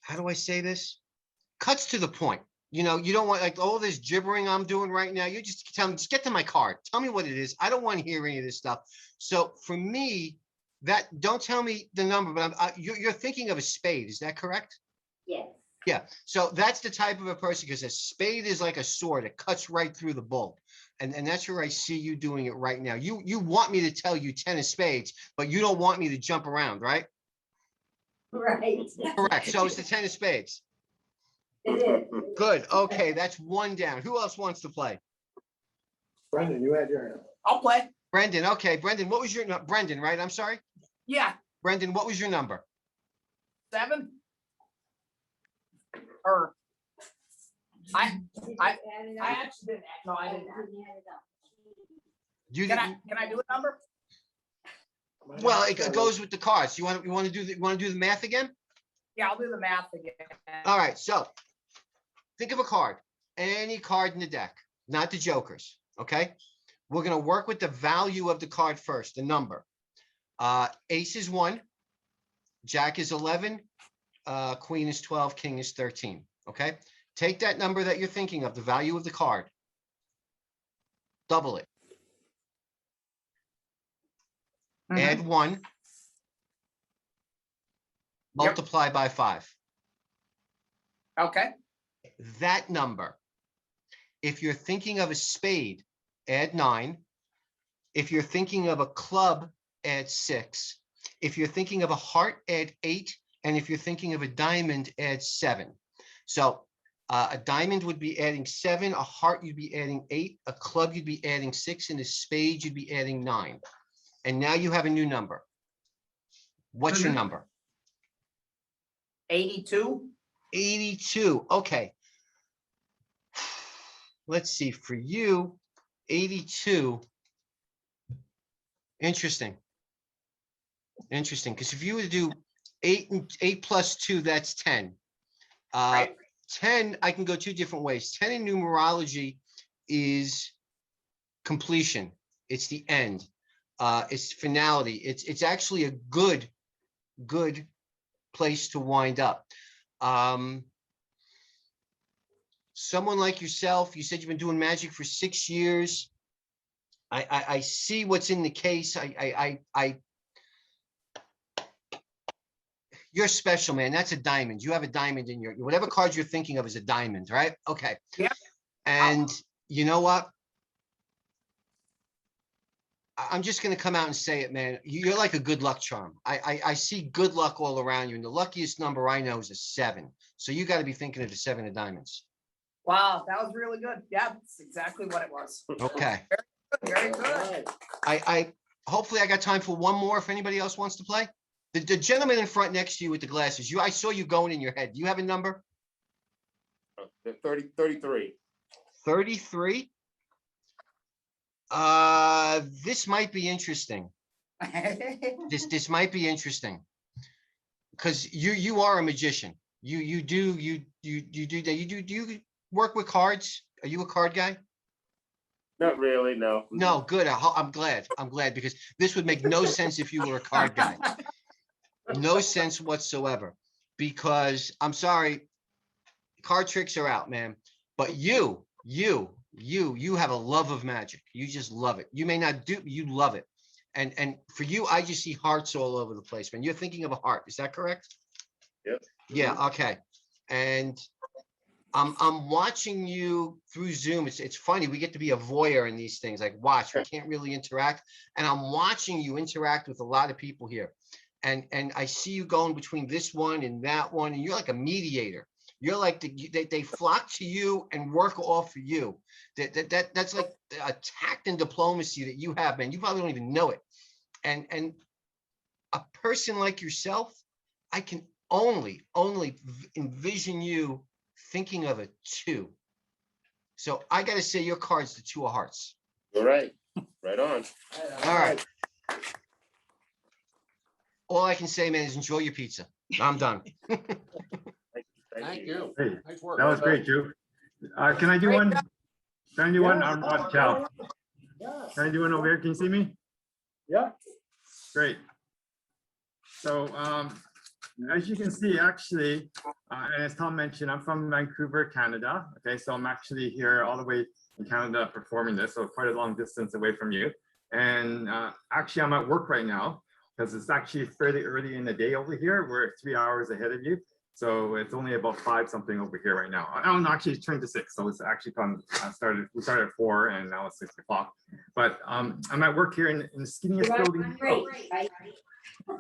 how do I say this? Cuts to the point. You know, you don't want like all this gibbering I'm doing right now. You just tell me, just get to my card. Tell me what it is. I don't want to hear any of this stuff. So for me, don't tell me the number, but you're thinking of a spade. Is that correct? Yes. Yeah. So that's the type of a person, because a spade is like a sword. It cuts right through the bull. And that's where I see you doing it right now. You want me to tell you 10 of spades, but you don't want me to jump around, right? Right. Correct. So it's the 10 of spades. It is. Good. Okay, that's one down. Who else wants to play? Brendan, you had your hand. I'll play. Brendan. Okay, Brendan, what was your, Brendan, right? I'm sorry. Yeah, Brendan, what was your number? 7. Or I actually didn't. No, I didn't. You Can didn't, I do a number? well, it goes with the cards. You want to do the math again? Yeah, I'll do the math again. All right, so think of a card, any card in the deck, not the jokers, okay? We're gonna work with the value of the card first, the number. Ace is 1, Jack is 11, Queen is 12, King is 13, okay? Take that number that you're thinking of, the value of the card, double it. Add 1, multiply by 5. Okay. That number, if you're thinking of a spade, add 9. If you're thinking of a club, add 6. If you're thinking of a heart, add 8. And if you're thinking of a diamond, add 7. So a diamond would be adding 7, a heart you'd be adding 8, a club you'd be adding 6, and a spade you'd be adding 9. And now you have a new number. What's your number? 82. 82. Okay. Let's see, for you, 82. Interesting. Interesting, because if you were to do 8 plus 2, that's 10. Right. 10, I can go 2 different ways. 10 in numerology is completion. It's the end. It's finality. It's actually a good place to wind up. Someone like yourself, you said you've been doing magic for 6 years. I see what's in the case. You're special, man. That's a diamond. You have a diamond in your, whatever card you're thinking of is a diamond, right? Okay. Yeah. And you know what? I'm just going to come out and say it, man. You're like a good luck charm. I see good luck all around you. And the luckiest number I know is a 7. So you got to be thinking of the 7 of diamonds. Wow, that was really good. Yeah, that's exactly what it was. Okay. Very good. I hopefully I got time for one more if anybody else wants to play. The gentleman in front next to you with the glasses, I saw you going in your head. Do you have a number? 33. 33? This might be interesting. This might be interesting. Because you are a magician. Do you work with cards? Are you a card guy? Not really, no. No, good. I'm glad. I'm glad, because this would make no sense if you were a card guy. No sense whatsoever. Because I'm sorry, card tricks are out, man. But you have a love of magic. You just love it. You may not do, you love it. And for you, I just see hearts all over the place, man. You're thinking of a heart. Is that correct? Yep. Yeah. Okay. And I'm watching you through Zoom. It's funny. We get to be a voyeur in these things, like watch. We can't really interact. And I'm watching you interact with a lot of people here. And I see you going between this one and that one, and you're like a mediator. You're like they flock to you and work off of you. That's like a tact and diplomacy that you have, man. You probably don't even know it. And a person like yourself, I can only envision you thinking of a 2. So I got to say your card's the 2 of hearts. All right. Right on. All right. All I can say, man, is enjoy your pizza. I'm done. Thank you. Hey, Nice work. that was great, Drew. Can I do one? Can I do one? I'm not Cal. Can I do one over here? Can you see me? Yeah. Great. So as you can see, actually, and as Tom mentioned, I'm from Vancouver, Canada. Okay, so I'm actually here all the way in Canada performing this, so quite a long distance away from you. And actually, I'm at work right now because it's actually fairly early in the day over here. We're 3 hours ahead of you. So it's only about 5 something over here right now. Oh, no, actually it's turned to 6. So it's actually we started at 4 and now it's 6 o'clock. But I'm at work here in the skinniest building.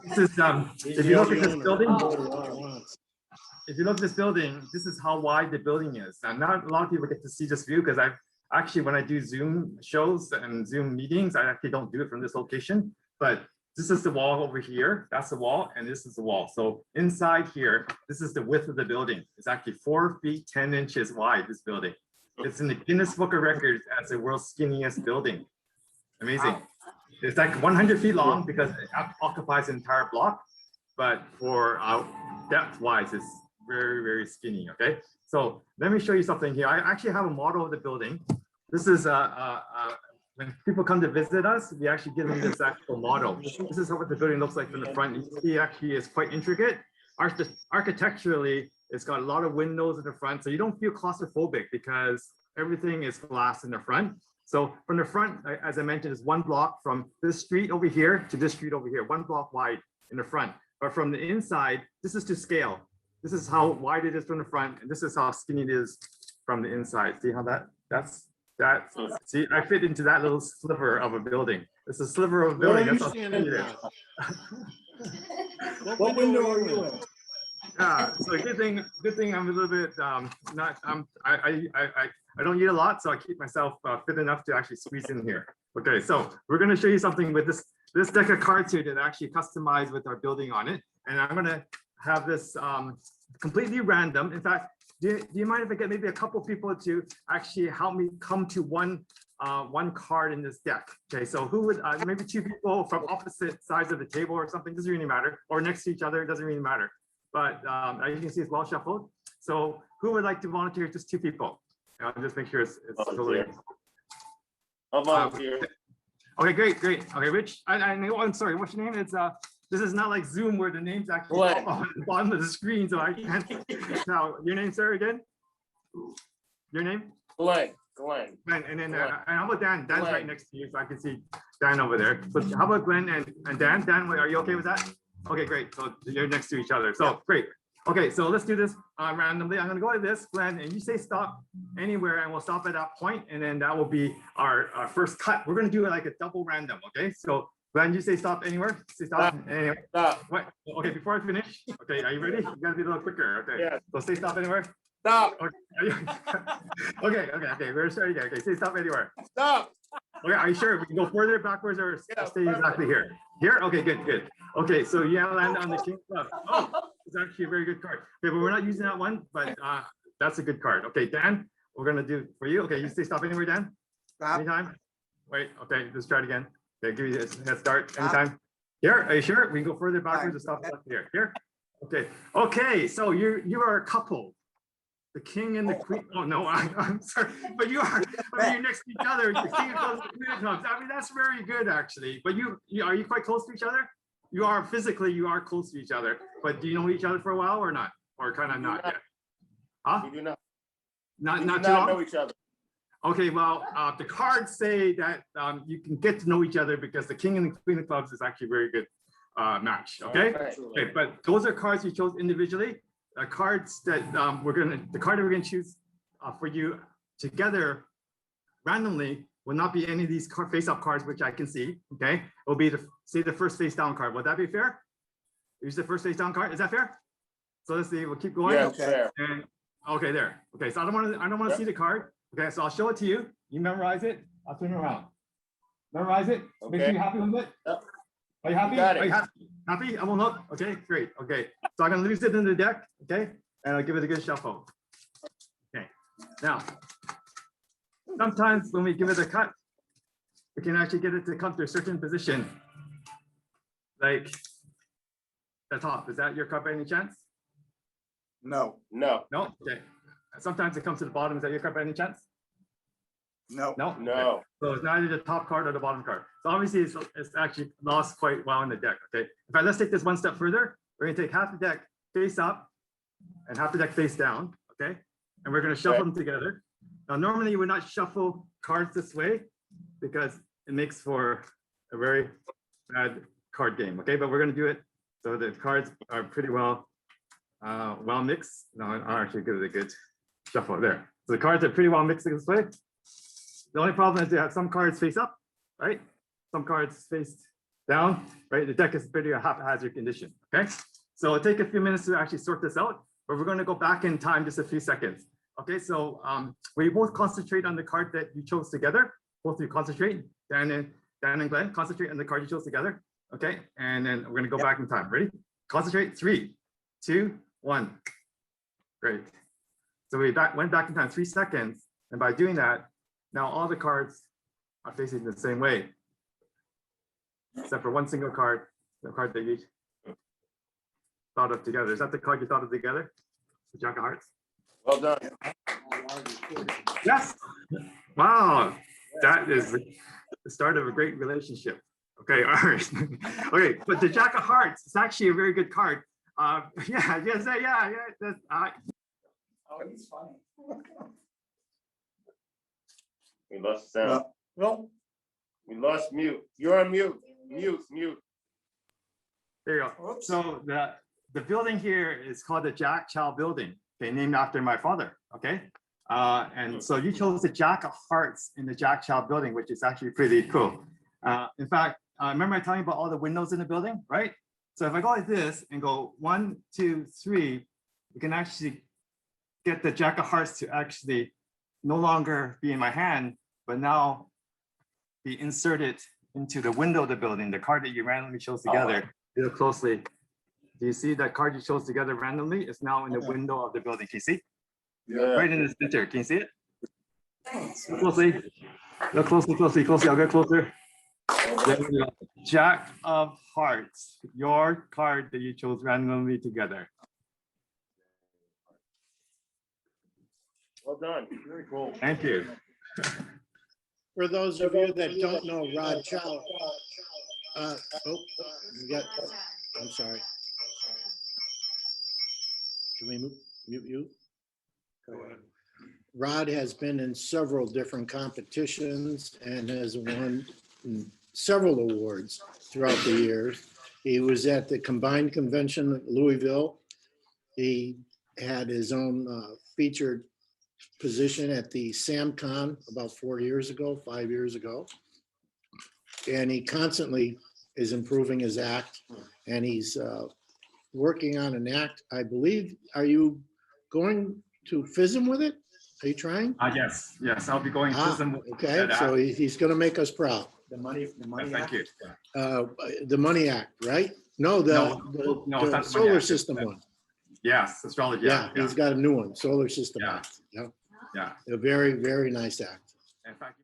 This is, if you look at this building, if you look at this building, this is how wide the building is. And not a lot of people get to see this view because I've actually, when I do Zoom shows and Zoom meetings, I actually don't do it from this location. But this is the wall over here. That's the wall, and this is the wall. So inside here, this is the width of the building. It's actually 4 feet 10 inches wide. This building. It's in the Guinness Book of Records as the world's skinniest building. Amazing. It's like 100 feet long because it occupies the entire block, but for depth wise, it's very, very skinny. Okay. So let me show you something here. I actually have a model of the building. This is when people come to visit us, we actually give them this actual model. This is what the building looks like from the front. You see, actually, it's quite intricate. Architecturally, it's got a lot of windows in the front, so you don't feel claustrophobic because everything is glass in the front. So from the front, as I mentioned, is 1 block from this street over here to this street over here, 1 block wide in the front. But from the inside, this is to scale. This is how wide it is from the front, and this is how skinny it is from the inside. See how see, I fit into that little sliver of a building. It's a sliver of a building. That's how skinny it is. What window are you in? So good thing I'm a little bit I don't eat a lot, so I keep myself fit enough to actually squeeze in here. Okay, so we're going to show you something with this deck of cards here that actually customized with our building on it, and I'm going to have this completely random. In fact, do you mind if I get maybe a couple people to actually help me come to one card in this deck? Okay, so who would maybe 2 people from opposite sides of the table or something, doesn't really matter, or next to each other, doesn't really matter. But as you can see, it's well shuffled. So who would like to volunteer? Just 2 people. I'll just make sure it's totally. I'll volunteer. Okay, great. Okay, Rich, I know, I'm sorry, what's your name? It's this is not like Zoom where the names actually pop on the bottom of the screen, so I can't. Now, your name, sir, again? Your name? Glenn. Glenn, and then and how about Dan? Dan's right next to you, so I can see Dan over there. So how about Glenn and Dan? Dan, are you okay with that? Okay, great. So you're next to each other. So great. Okay, so let's do this randomly. I'm gonna go to this, Glenn, and you say stop anywhere, and we'll stop at that point, and then that will be our first cut. We're gonna do it like a double random. Okay, so Glenn, you say stop anywhere. Say stop. Anywhere. Stop. What? Okay, before I finish. Okay, are you ready? You gotta be a little quicker. Okay. Yeah. So say stop anywhere. Stop. Okay. We're starting again. Okay, say stop anywhere. Stop. Okay, are you sure? We can go further, backwards, or stay exactly here? Here? Okay, good. Okay, so you land on the king club. Oh, it's actually a very good card. Okay, but we're not using that one, but that's a good card. Okay, Dan, we're gonna do for you. Okay, you say stop anywhere, Dan? Stop. Anytime? Wait, okay, let's try it again. Okay, give you a head start anytime. Here, are you sure? We can go further, backwards, or stop here. Here? Okay, so you are a couple. The king and the queen. Oh no, I'm sorry, but you are. I mean, you're next to each other. The king of clubs, the queen of clubs. I mean, that's very good actually. But you are you quite close to each other? You are physically, you are close to each other. But do you know each other for a while or not, or kind of not yet? Huh? We do not. Not We too do not long. know each other. Okay, well, the cards say that you can get to know each other because the king and the queen of clubs is actually a very good match. Okay, okay, but those are cards you chose individually. Cards that the card that we're gonna choose for you together randomly will not be any of these face-up cards, which I can see. Okay, it will be say the first face-down card. Would that be fair? Use the first face-down card. Is that fair? So let's see. We'll keep going. Yeah, fair. And, okay, there. Okay, so I don't want to see the card. Okay, so I'll show it to you. You memorize it. I'll turn it around. Memorize it. Make sure you're happy with it. Yep. Are you happy? Got it. Are you happy? Happy? I will look. Okay, great. Okay, so I'm gonna lose it in the deck. Okay, and I'll give it a good shuffle. Okay, now sometimes when we give it a cut, we can actually get it to come to a certain position, like the top. Is that your cup by any chance? No. No. No. Okay. Sometimes it comes to the bottom. Is that your card by any chance? No. No. No. Okay. So it's neither the top card or the bottom card. So obviously it's actually lost quite well in the deck. Okay. Let's take this one step further. we're gonna take half the deck face up and half the deck face down, okay? And we're gonna shuffle them together. Now, normally you would not shuffle cards this way because it makes for a very bad card game, okay? But we're gonna do it so the cards are pretty well mixed. No, I'll actually give it a good shuffle there. So the cards are pretty well mixed this way. The only problem is you have some cards face up, right? Some cards face down, right? The deck is pretty haphazard condition, okay? So it'll take a few minutes to actually sort this out, but we're gonna go back in time just a few seconds. Okay, so we both concentrate on the card that you chose together. Both of you concentrate, Dan and Glenn, concentrate on the card you chose together. Okay, and then we're gonna go back in time. Ready? Concentrate, 3, 2, 1. Great. So we went back in time 3 seconds, and by doing that, now all the cards are facing the same way, except for one single card, the card that you thought of together. Is that the card you thought of together? The Jack of Hearts? Well done. Yes. Wow, that is the start of a great relationship. Okay, all right. Okay, but the Jack of Hearts is actually a very good card. Yeah, that's, Oh, he's funny. We lost sound. Well, We lost mute. You're on mute. Mute. there you go. So the building here is called the Jack Chow Building, okay, named after my father, okay? And so you chose the Jack of Hearts in the Jack Chow Building, which is actually pretty cool. In fact, remember I telling you about all the windows in the building, right? So if I go like this and go 1, 2, 3, you can actually get the Jack of Hearts to actually no longer be in my hand, but now be inserted into the window of the building, the card that you randomly chose together. Look closely. Do you see that card you chose together randomly is now in the window of the building? Can you see? Yeah. Right in the center. Can you see it? Look closely. Look closely. I'll get closer. There we go. Jack of Hearts, your card that you chose randomly together. Well done. Very cool. Thank you. For those of you that don't know Rod Chow, I'm sorry. Can we mute you? Go ahead. Rod has been in several different competitions and has won several awards throughout the years. He was at the Combined Convention at Louisville. He had his own featured position at the SamCon about 5 years ago. And he constantly is improving his act, and he's working on an act, I believe. Are you going to FISM with it? Are you trying? Yes, I'll be going FISM. Okay, so he's gonna make us proud. the money. Thank Act. you. The Money Act, right? No, No, it's the not the Money solar Act, system it's- one. Yes, astrology. Yeah, he's got a new one, Solar System Yeah. Act. Yeah, Yeah. a very, very nice act. In fact,